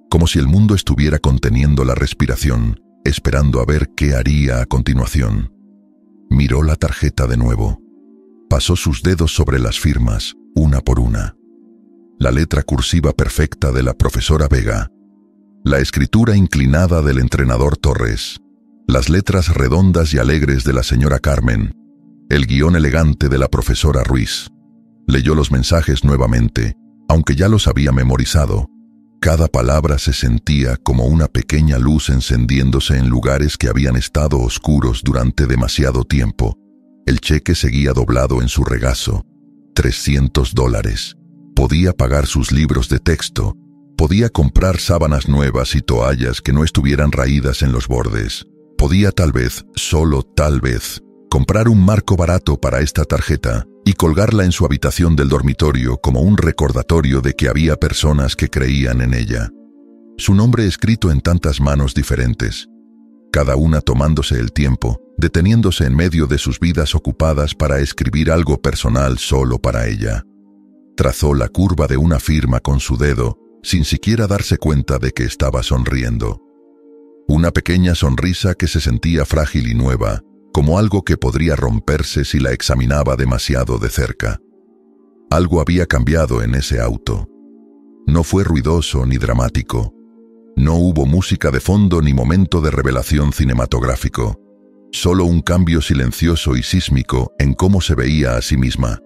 como si el mundo estuviera conteniendo la respiración, esperando a ver qué haría a continuación. Miró la tarjeta de nuevo. Pasó sus dedos sobre las firmas, una por una. La letra cursiva perfecta de la profesora Vega, la escritura inclinada del entrenador Torres, las letras redondas y alegres de la señora Carmen, el guión elegante de la profesora Ruiz. Leyó los mensajes nuevamente, aunque ya los había memorizado. Cada palabra se sentía como una pequeña luz encendiéndose en lugares que habían estado oscuros durante demasiado tiempo. El cheque seguía doblado en su regazo. $300. Podía pagar sus libros de texto. Podía comprar sábanas nuevas y toallas que no estuvieran raídas en los bordes. Podía tal vez, solo tal vez, comprar un marco barato para esta tarjeta y colgarla en su habitación del dormitorio como un recordatorio de que había personas que creían en ella. Su nombre escrito en tantas manos diferentes, cada una tomándose el tiempo, deteniéndose en medio de sus vidas ocupadas para escribir algo personal solo para ella. Trazó la curva de una firma con su dedo, sin siquiera darse cuenta de que estaba sonriendo. Una pequeña sonrisa que se sentía frágil y nueva, como algo que podría romperse si la examinaba demasiado de cerca. Algo había cambiado en ese auto. No fue ruidoso ni dramático. No hubo música de fondo ni momento de revelación cinematográfico. Solo un cambio silencioso y sísmico en cómo se veía a sí misma.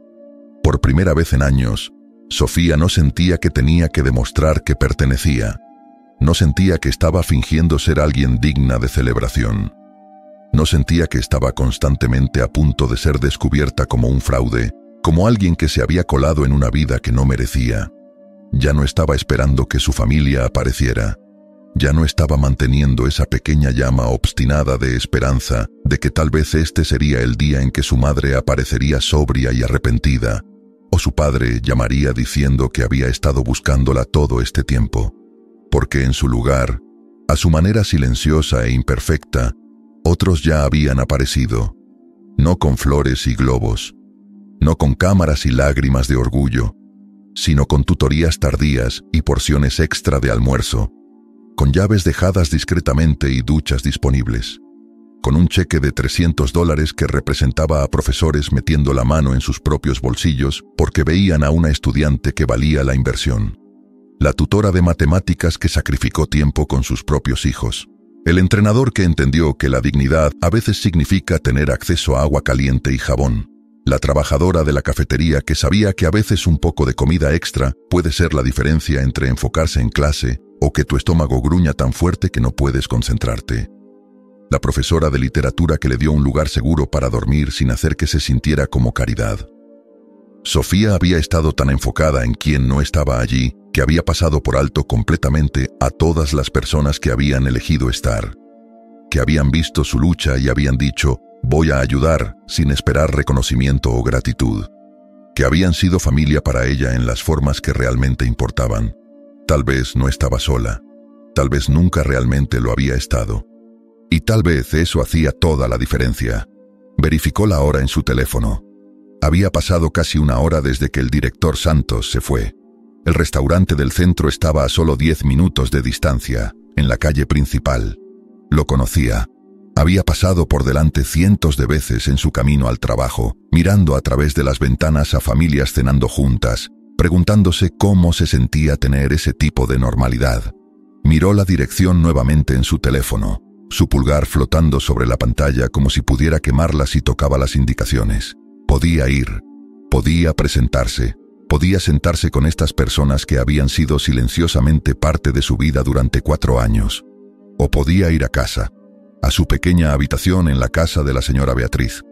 Por primera vez en años, Sofía no sentía que tenía que demostrar que pertenecía. No sentía que estaba fingiendo ser alguien digna de celebración. No sentía que estaba constantemente a punto de ser descubierta como un fraude, como alguien que se había colado en una vida que no merecía. Ya no estaba esperando que su familia apareciera. Ya no estaba manteniendo esa pequeña llama obstinada de esperanza de que tal vez este sería el día en que su madre aparecería sobria y arrepentida, o su padre llamaría diciendo que había estado buscándola todo este tiempo. Porque en su lugar, a su manera silenciosa e imperfecta, otros ya habían aparecido, no con flores y globos, no con cámaras y lágrimas de orgullo, sino con tutorías tardías y porciones extra de almuerzo, con llaves dejadas discretamente y duchas disponibles, con un cheque de $300 que representaba a profesores metiendo la mano en sus propios bolsillos porque veían a una estudiante que valía la inversión, la tutora de matemáticas que sacrificó tiempo con sus propios hijos, el entrenador que entendió que la dignidad a veces significa tener acceso a agua caliente y jabón, la trabajadora de la cafetería que sabía que a veces un poco de comida extra puede ser la diferencia entre enfocarse en clase o que tu estómago gruña tan fuerte que no puedes concentrarte. La profesora de literatura que le dio un lugar seguro para dormir sin hacer que se sintiera como Caridad. Sofía había estado tan enfocada en quien no estaba allí que había pasado por alto completamente a todas las personas que habían elegido estar, que habían visto su lucha y habían dicho, voy a ayudar, sin esperar reconocimiento o gratitud, que habían sido familia para ella en las formas que realmente importaban. Tal vez no estaba sola, tal vez nunca realmente lo había estado. Y tal vez eso hacía toda la diferencia. Verificó la hora en su teléfono. Había pasado casi una hora desde que el director Santos se fue. El restaurante del centro estaba a solo 10 minutos de distancia, en la calle principal. Lo conocía. Había pasado por delante cientos de veces en su camino al trabajo, mirando a través de las ventanas a familias cenando juntas, preguntándose cómo se sentía tener ese tipo de normalidad. Miró la dirección nuevamente en su teléfono, su pulgar flotando sobre la pantalla como si pudiera quemarla si tocaba las indicaciones. Podía ir, podía presentarse, podía sentarse con estas personas que habían sido silenciosamente parte de su vida durante 4 años. O podía ir a casa, a su pequeña habitación en la casa de la señora Beatriz.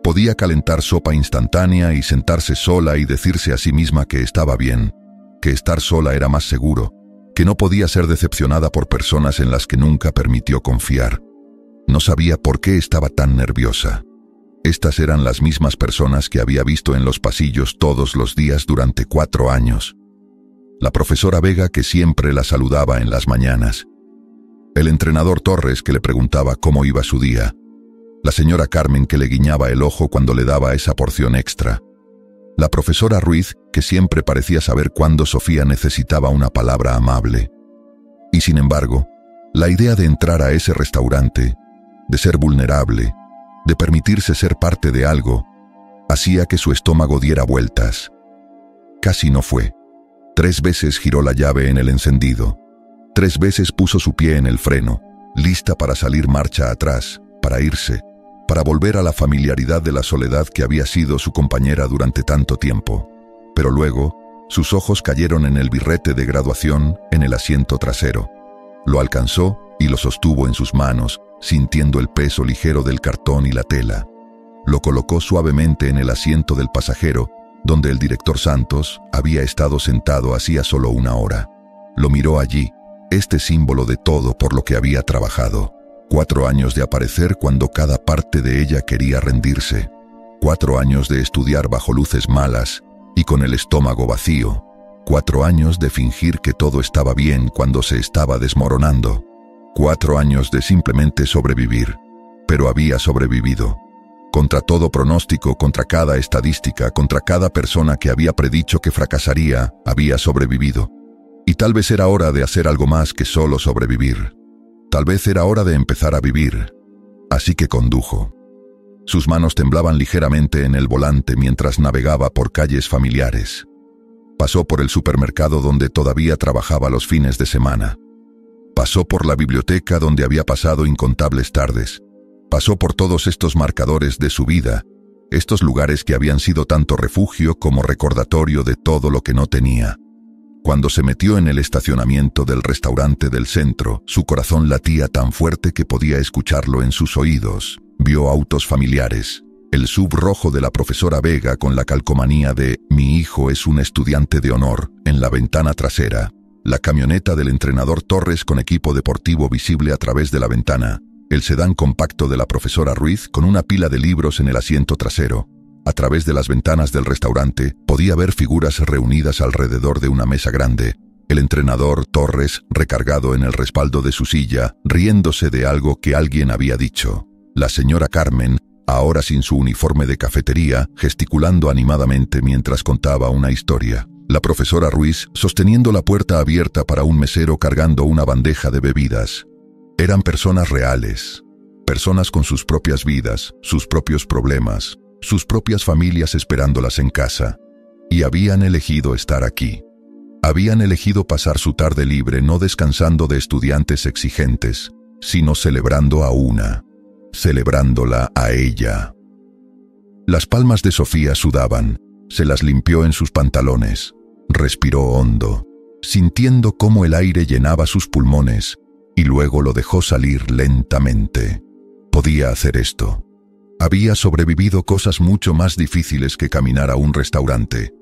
Podía calentar sopa instantánea y sentarse sola y decirse a sí misma que estaba bien, que estar sola era más seguro, que no podía ser decepcionada por personas en las que nunca permitió confiar. No sabía por qué estaba tan nerviosa. Estas eran las mismas personas que había visto en los pasillos todos los días durante 4 años. La profesora Vega que siempre la saludaba en las mañanas. El entrenador Torres que le preguntaba cómo iba su día. La señora Carmen que le guiñaba el ojo cuando le daba esa porción extra. La profesora Ruiz, que siempre parecía saber cuándo Sofía necesitaba una palabra amable. Y sin embargo, la idea de entrar a ese restaurante, de ser vulnerable, de permitirse ser parte de algo, hacía que su estómago diera vueltas. Casi no fue. 3 veces giró la llave en el encendido. 3 veces puso su pie en el freno, lista para salir marcha atrás, para irse, para volver a la familiaridad de la soledad que había sido su compañera durante tanto tiempo. Pero luego, sus ojos cayeron en el birrete de graduación en el asiento trasero. Lo alcanzó y lo sostuvo en sus manos, sintiendo el peso ligero del cartón y la tela. Lo colocó suavemente en el asiento del pasajero, donde el director Santos había estado sentado hacía solo 1 hora. Lo miró allí, este símbolo de todo por lo que había trabajado. 4 años de aparecer cuando cada parte de ella quería rendirse. 4 años de estudiar bajo luces malas y con el estómago vacío. 4 años de fingir que todo estaba bien cuando se estaba desmoronando. 4 años de simplemente sobrevivir. Pero había sobrevivido. Contra todo pronóstico, contra cada estadística, contra cada persona que había predicho que fracasaría, había sobrevivido. Y tal vez era hora de hacer algo más que solo sobrevivir. Tal vez era hora de empezar a vivir. Así que condujo. Sus manos temblaban ligeramente en el volante mientras navegaba por calles familiares. Pasó por el supermercado donde todavía trabajaba los fines de semana. Pasó por la biblioteca donde había pasado incontables tardes. Pasó por todos estos marcadores de su vida, estos lugares que habían sido tanto refugio como recordatorio de todo lo que no tenía. Cuando se metió en el estacionamiento del restaurante del centro, su corazón latía tan fuerte que podía escucharlo en sus oídos. Vio autos familiares, el SUV rojo de la profesora Vega con la calcomanía de «Mi hijo es un estudiante de honor» en la ventana trasera, la camioneta del entrenador Torres con equipo deportivo visible a través de la ventana, el sedán compacto de la profesora Ruiz con una pila de libros en el asiento trasero. A través de las ventanas del restaurante podía ver figuras reunidas alrededor de una mesa grande. El entrenador Torres, recargado en el respaldo de su silla, riéndose de algo que alguien había dicho. La señora Carmen, ahora sin su uniforme de cafetería, gesticulando animadamente mientras contaba una historia. La profesora Ruiz, sosteniendo la puerta abierta para un mesero cargando una bandeja de bebidas. Eran personas reales. Personas con sus propias vidas, sus propios problemas, sus propias familias esperándolas en casa. Y habían elegido estar aquí. Habían elegido pasar su tarde libre no descansando de estudiantes exigentes, sino celebrando a una. Celebrándola a ella. Las palmas de Sofía sudaban, se las limpió en sus pantalones, respiró hondo, sintiendo cómo el aire llenaba sus pulmones, y luego lo dejó salir lentamente. Podía hacer esto. Había sobrevivido cosas mucho más difíciles que caminar a un restaurante.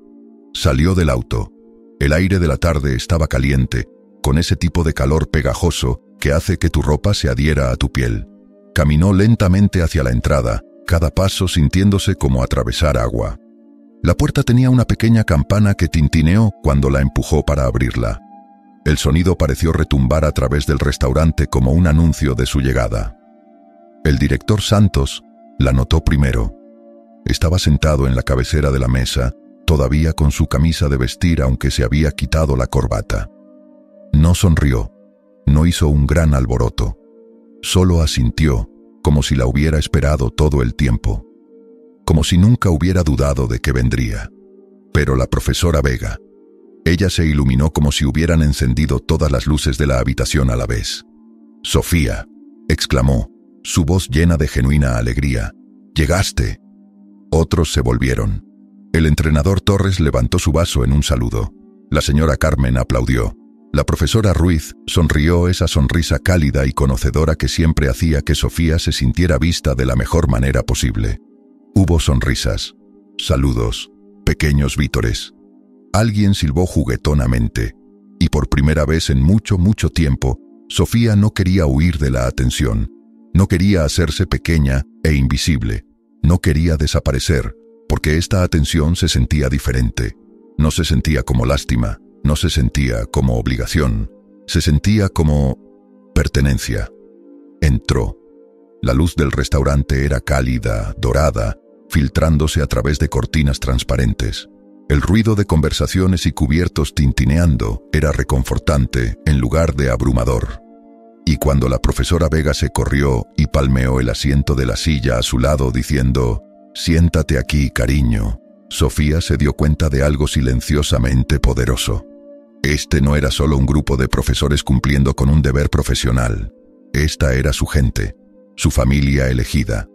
Salió del auto. El aire de la tarde estaba caliente, con ese tipo de calor pegajoso que hace que tu ropa se adhiera a tu piel. Caminó lentamente hacia la entrada, cada paso sintiéndose como atravesar agua. La puerta tenía una pequeña campana que tintineó cuando la empujó para abrirla. El sonido pareció retumbar a través del restaurante como un anuncio de su llegada. El director Santos la notó primero. Estaba sentado en la cabecera de la mesa, todavía con su camisa de vestir aunque se había quitado la corbata. No sonrió, no hizo un gran alboroto. Solo asintió, como si la hubiera esperado todo el tiempo. Como si nunca hubiera dudado de que vendría. Pero la profesora Vega. Ella se iluminó como si hubieran encendido todas las luces de la habitación a la vez. «Sofía», exclamó, su voz llena de genuina alegría. «¡Llegaste!». Otros se volvieron. El entrenador Torres levantó su vaso en un saludo. La señora Carmen aplaudió. La profesora Ruiz sonrió esa sonrisa cálida y conocedora que siempre hacía que Sofía se sintiera vista de la mejor manera posible. Hubo sonrisas, saludos, pequeños vítores. Alguien silbó juguetonamente, y por primera vez en mucho, mucho tiempo, Sofía no quería huir de la atención. No quería hacerse pequeña e invisible. No quería desaparecer, porque esta atención se sentía diferente. No se sentía como lástima, no se sentía como obligación, se sentía como pertenencia. Entró. La luz del restaurante era cálida, dorada, filtrándose a través de cortinas transparentes. El ruido de conversaciones y cubiertos tintineando era reconfortante en lugar de abrumador. Y cuando la profesora Vega se corrió y palmeó el asiento de la silla a su lado diciendo, «Siéntate aquí, cariño», Sofía se dio cuenta de algo silenciosamente poderoso. Este no era solo un grupo de profesores cumpliendo con un deber profesional. Esta era su gente, su familia elegida.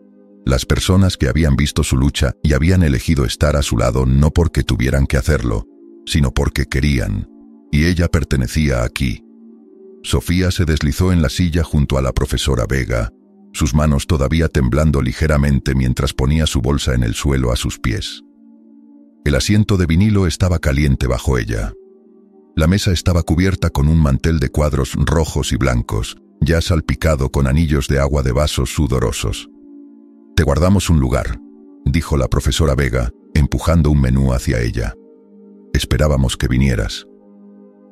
Las personas que habían visto su lucha y habían elegido estar a su lado no porque tuvieran que hacerlo, sino porque querían. Y ella pertenecía aquí. Sofía se deslizó en la silla junto a la profesora Vega, sus manos todavía temblando ligeramente mientras ponía su bolsa en el suelo a sus pies. El asiento de vinilo estaba caliente bajo ella. La mesa estaba cubierta con un mantel de cuadros rojos y blancos, ya salpicado con anillos de agua de vasos sudorosos. «Te guardamos un lugar», dijo la profesora Vega, empujando un menú hacia ella. «Esperábamos que vinieras».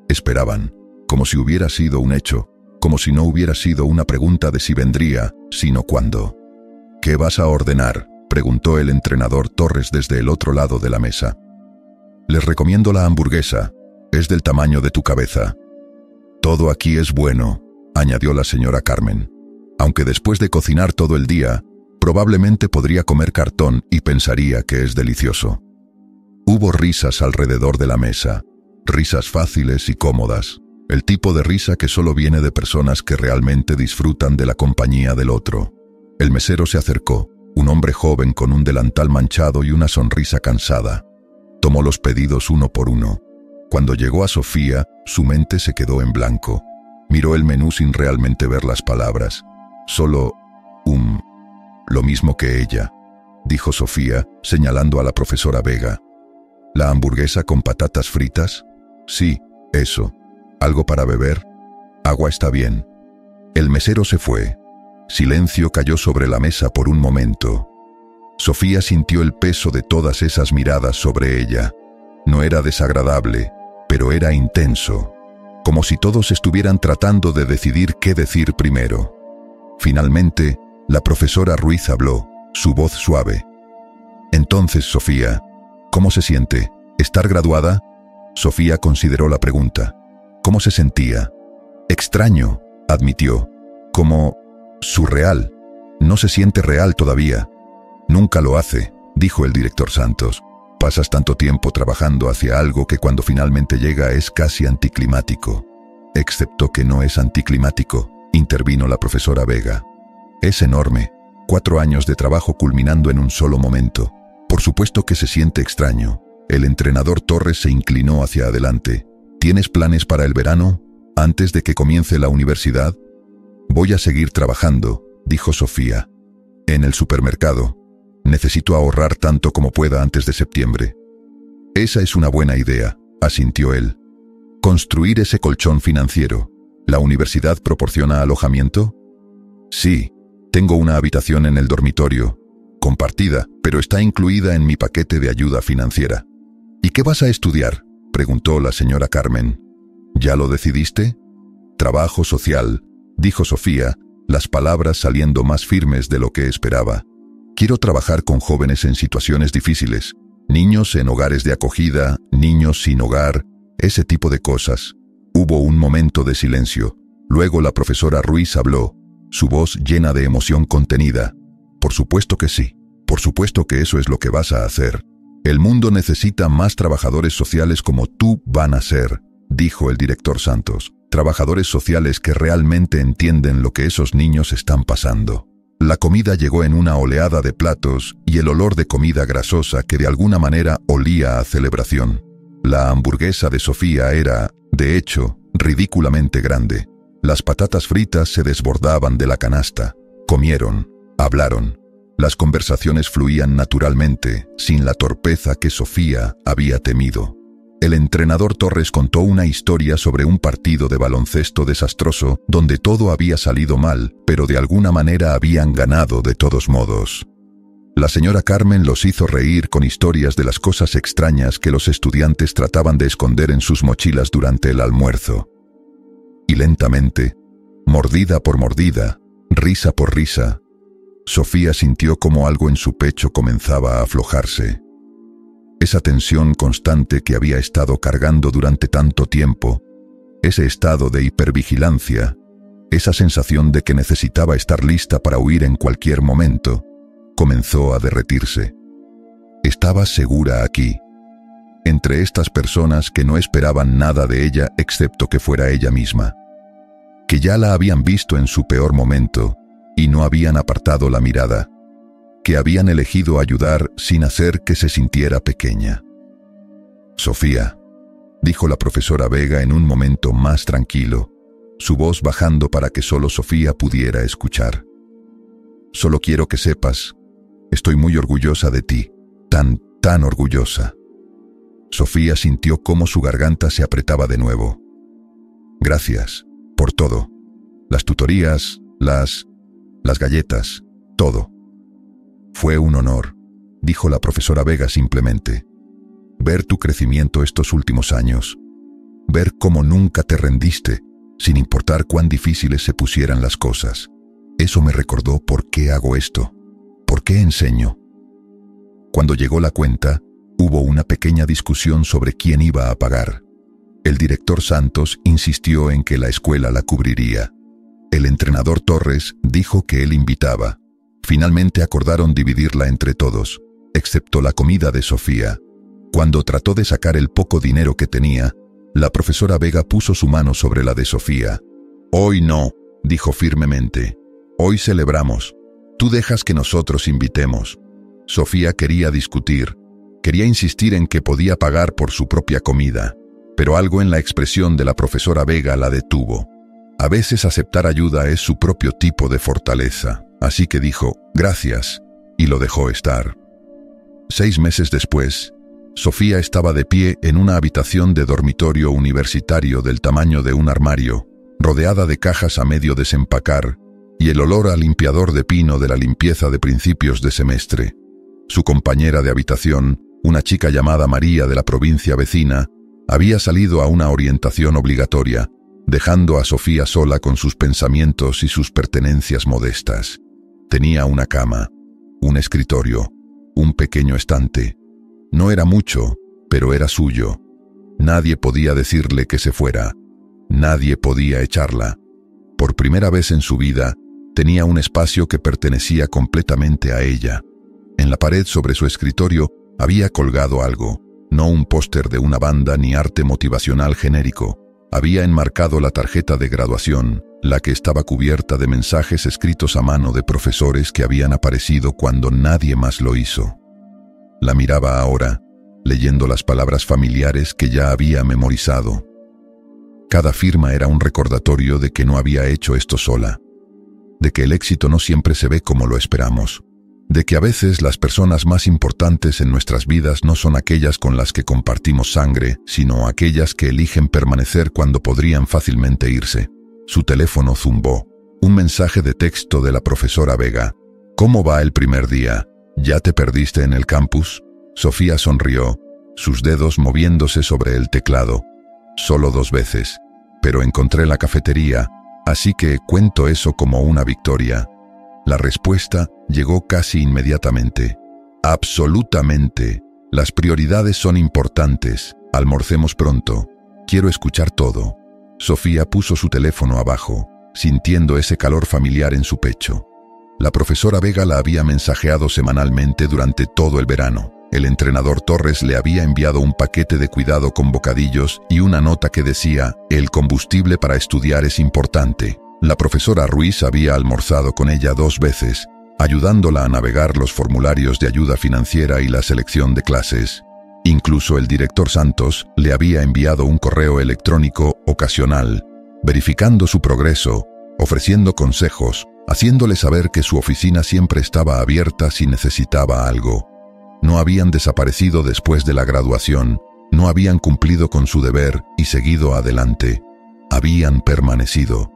Esperaban, como si hubiera sido un hecho, como si no hubiera sido una pregunta de si vendría, sino cuándo. «¿Qué vas a ordenar?», preguntó el entrenador Torres desde el otro lado de la mesa. «Les recomiendo la hamburguesa, es del tamaño de tu cabeza». «Todo aquí es bueno», añadió la señora Carmen. «Aunque después de cocinar todo el día, probablemente podría comer cartón y pensaría que es delicioso». Hubo risas alrededor de la mesa, risas fáciles y cómodas, el tipo de risa que solo viene de personas que realmente disfrutan de la compañía del otro. El mesero se acercó, un hombre joven con un delantal manchado y una sonrisa cansada. Tomó los pedidos uno por uno. Cuando llegó a Sofía, su mente se quedó en blanco. Miró el menú sin realmente ver las palabras. Solo lo mismo que ella, dijo Sofía, señalando a la profesora Vega. ¿La hamburguesa con patatas fritas? Sí, eso. ¿Algo para beber? Agua está bien. El mesero se fue. Silencio cayó sobre la mesa por un momento. Sofía sintió el peso de todas esas miradas sobre ella. No era desagradable, pero era intenso, como si todos estuvieran tratando de decidir qué decir primero. Finalmente, la profesora Ruiz habló, su voz suave. «Entonces, Sofía, ¿cómo se siente? ¿Estar graduada?» Sofía consideró la pregunta. ¿Cómo se sentía? «Extraño», admitió. «Como surreal. No se siente real todavía». «Nunca lo hace», dijo el director Santos. «Pasas tanto tiempo trabajando hacia algo que cuando finalmente llega es casi anticlimático». «Excepto que no es anticlimático», intervino la profesora Vega. «Es enorme. 4 años de trabajo culminando en un solo momento. Por supuesto que se siente extraño». El entrenador Torres se inclinó hacia adelante. «¿Tienes planes para el verano? ¿Antes de que comience la universidad?» «Voy a seguir trabajando», dijo Sofía. «En el supermercado. Necesito ahorrar tanto como pueda antes de septiembre». «Esa es una buena idea», asintió él. «Construir ese colchón financiero. ¿La universidad proporciona alojamiento?» «Sí, tengo una habitación en el dormitorio. Compartida, pero está incluida en mi paquete de ayuda financiera». «¿Y qué vas a estudiar?», preguntó la señora Carmen. «¿Ya lo decidiste?» «Trabajo social», dijo Sofía, las palabras saliendo más firmes de lo que esperaba. «Quiero trabajar con jóvenes en situaciones difíciles, niños en hogares de acogida, niños sin hogar, ese tipo de cosas». Hubo un momento de silencio. Luego la profesora Ruiz habló, su voz llena de emoción contenida. «Por supuesto que sí. Por supuesto que eso es lo que vas a hacer. El mundo necesita más trabajadores sociales como tú van a ser», dijo el director Santos. «Trabajadores sociales que realmente entienden lo que esos niños están pasando». La comida llegó en una oleada de platos y el olor de comida grasosa que de alguna manera olía a celebración. La hamburguesa de Sofía era, de hecho, ridículamente grande. Las patatas fritas se desbordaban de la canasta. Comieron, hablaron. Las conversaciones fluían naturalmente, sin la torpeza que Sofía había temido. El entrenador Torres contó una historia sobre un partido de baloncesto desastroso donde todo había salido mal, pero de alguna manera habían ganado de todos modos. La señora Carmen los hizo reír con historias de las cosas extrañas que los estudiantes trataban de esconder en sus mochilas durante el almuerzo. Y lentamente, mordida por mordida, risa por risa, Sofía sintió como algo en su pecho comenzaba a aflojarse. Esa tensión constante que había estado cargando durante tanto tiempo, ese estado de hipervigilancia, esa sensación de que necesitaba estar lista para huir en cualquier momento, comenzó a derretirse. Estaba segura aquí, entre estas personas que no esperaban nada de ella excepto que fuera ella misma, que ya la habían visto en su peor momento y no habían apartado la mirada, que habían elegido ayudar sin hacer que se sintiera pequeña. «Sofía», dijo la profesora Vega en un momento más tranquilo, su voz bajando para que solo Sofía pudiera escuchar. «Solo quiero que sepas, estoy muy orgullosa de ti, tan orgullosa». Sofía sintió cómo su garganta se apretaba de nuevo. «Gracias, por todo. Las tutorías, las galletas, todo. Fue un honor», dijo la profesora Vega simplemente. «Ver tu crecimiento estos últimos años. Ver cómo nunca te rendiste, sin importar cuán difíciles se pusieran las cosas. Eso me recordó por qué hago esto, por qué enseño». Cuando llegó la cuenta, hubo una pequeña discusión sobre quién iba a pagar. El director Santos insistió en que la escuela la cubriría. El entrenador Torres dijo que él invitaba. Finalmente acordaron dividirla entre todos, excepto la comida de Sofía. Cuando trató de sacar el poco dinero que tenía, la profesora Vega puso su mano sobre la de Sofía. «Hoy no», dijo firmemente. «Hoy celebramos. Tú dejas que nosotros invitemos». Sofía quería discutir, quería insistir en que podía pagar por su propia comida, pero algo en la expresión de la profesora Vega la detuvo. A veces aceptar ayuda es su propio tipo de fortaleza, así que dijo «gracias» y lo dejó estar. 6 meses después, Sofía estaba de pie en una habitación de dormitorio universitario del tamaño de un armario, rodeada de cajas a medio desempacar y el olor a limpiador de pino de la limpieza de principios de semestre. Su compañera de habitación, una chica llamada María de la provincia vecina, había salido a una orientación obligatoria, dejando a Sofía sola con sus pensamientos y sus pertenencias modestas. Tenía una cama, un escritorio, un pequeño estante. No era mucho, pero era suyo. Nadie podía decirle que se fuera. Nadie podía echarla. Por primera vez en su vida, tenía un espacio que pertenecía completamente a ella. En la pared sobre su escritorio había colgado algo, no un póster de una banda ni arte motivacional genérico. Había enmarcado la tarjeta de graduación, la que estaba cubierta de mensajes escritos a mano de profesores que habían aparecido cuando nadie más lo hizo. La miraba ahora, leyendo las palabras familiares que ya había memorizado. Cada firma era un recordatorio de que no había hecho esto sola, de que el éxito no siempre se ve como lo esperamos, de que a veces las personas más importantes en nuestras vidas no son aquellas con las que compartimos sangre, sino aquellas que eligen permanecer cuando podrían fácilmente irse. Su teléfono zumbó. Un mensaje de texto de la profesora Vega. «¿Cómo va el primer día? ¿Ya te perdiste en el campus?» Sofía sonrió, sus dedos moviéndose sobre el teclado. «Solo 2 veces, pero encontré la cafetería, así que cuento eso como una victoria». La respuesta llegó casi inmediatamente. «Absolutamente. Las prioridades son importantes. Almorcemos pronto. Quiero escuchar todo». Sofía puso su teléfono abajo, sintiendo ese calor familiar en su pecho. La profesora Vega la había mensajeado semanalmente durante todo el verano. El entrenador Torres le había enviado un paquete de cuidado con bocadillos y una nota que decía: «El combustible para estudiar es importante». La profesora Ruiz había almorzado con ella 2 veces, ayudándola a navegar los formularios de ayuda financiera y la selección de clases. Incluso el director Santos le había enviado un correo electrónico ocasional, verificando su progreso, ofreciendo consejos, haciéndole saber que su oficina siempre estaba abierta si necesitaba algo. No habían desaparecido después de la graduación, no habían cumplido con su deber y seguido adelante. Habían permanecido.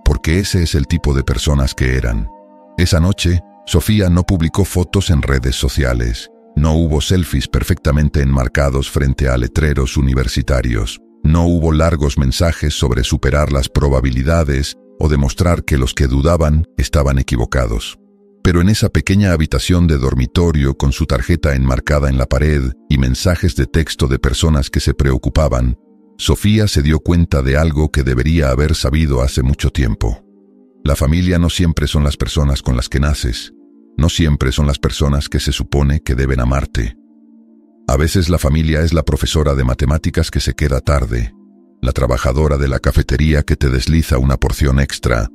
Porque ese es el tipo de personas que eran. Esa noche, Sofía no publicó fotos en redes sociales. No hubo selfies perfectamente enmarcados frente a letreros universitarios. No hubo largos mensajes sobre superar las probabilidades o demostrar que los que dudaban estaban equivocados. Pero en esa pequeña habitación de dormitorio con su tarjeta enmarcada en la pared y mensajes de texto de personas que se preocupaban, Sofía se dio cuenta de algo que debería haber sabido hace mucho tiempo. La familia no siempre son las personas con las que naces, no siempre son las personas que se supone que deben amarte. A veces la familia es la profesora de matemáticas que se queda tarde, la trabajadora de la cafetería que te desliza una porción extra,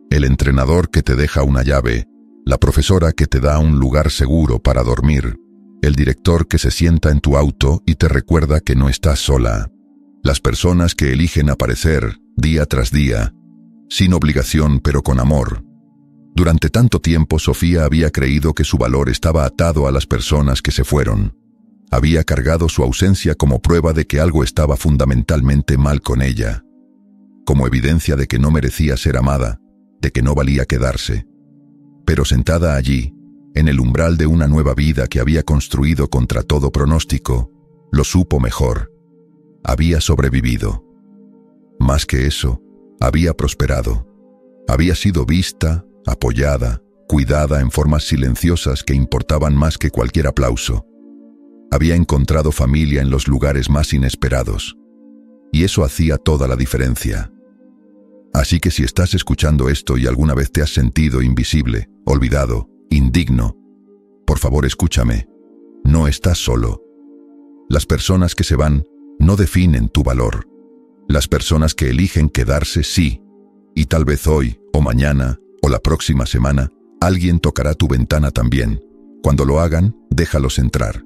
el entrenador que te deja una llave, la profesora que te da un lugar seguro para dormir, el director que se sienta en tu auto y te recuerda que no estás sola. Las personas que eligen aparecer, día tras día, sin obligación pero con amor. Durante tanto tiempo Sofía había creído que su valor estaba atado a las personas que se fueron. Había cargado su ausencia como prueba de que algo estaba fundamentalmente mal con ella, como evidencia de que no merecía ser amada, de que no valía quedarse. Pero sentada allí, en el umbral de una nueva vida que había construido contra todo pronóstico, lo supo mejor. Había sobrevivido. Más que eso, había prosperado. Había sido vista, apoyada, cuidada en formas silenciosas que importaban más que cualquier aplauso. Había encontrado familia en los lugares más inesperados. Y eso hacía toda la diferencia. Así que si estás escuchando esto y alguna vez te has sentido invisible, olvidado, indigno, por favor escúchame. No estás solo. Las personas que se van no definen tu valor. Las personas que eligen quedarse sí. Y tal vez hoy, o mañana, o la próxima semana, alguien tocará tu ventana también. Cuando lo hagan, déjalos entrar.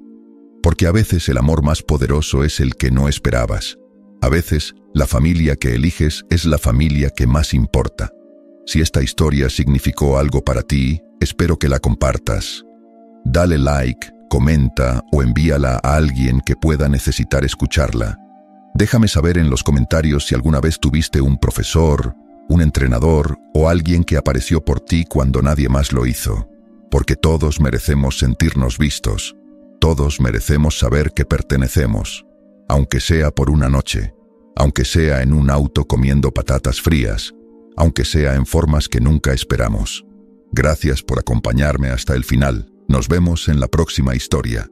Porque a veces el amor más poderoso es el que no esperabas. A veces, la familia que eliges es la familia que más importa. Si esta historia significó algo para ti, espero que la compartas. Dale like, comenta o envíala a alguien que pueda necesitar escucharla. Déjame saber en los comentarios si alguna vez tuviste un profesor, un entrenador o alguien que apareció por ti cuando nadie más lo hizo. Porque todos merecemos sentirnos vistos. Todos merecemos saber que pertenecemos, aunque sea por una noche, aunque sea en un auto comiendo patatas frías, aunque sea en formas que nunca esperamos. Gracias por acompañarme hasta el final. Nos vemos en la próxima historia.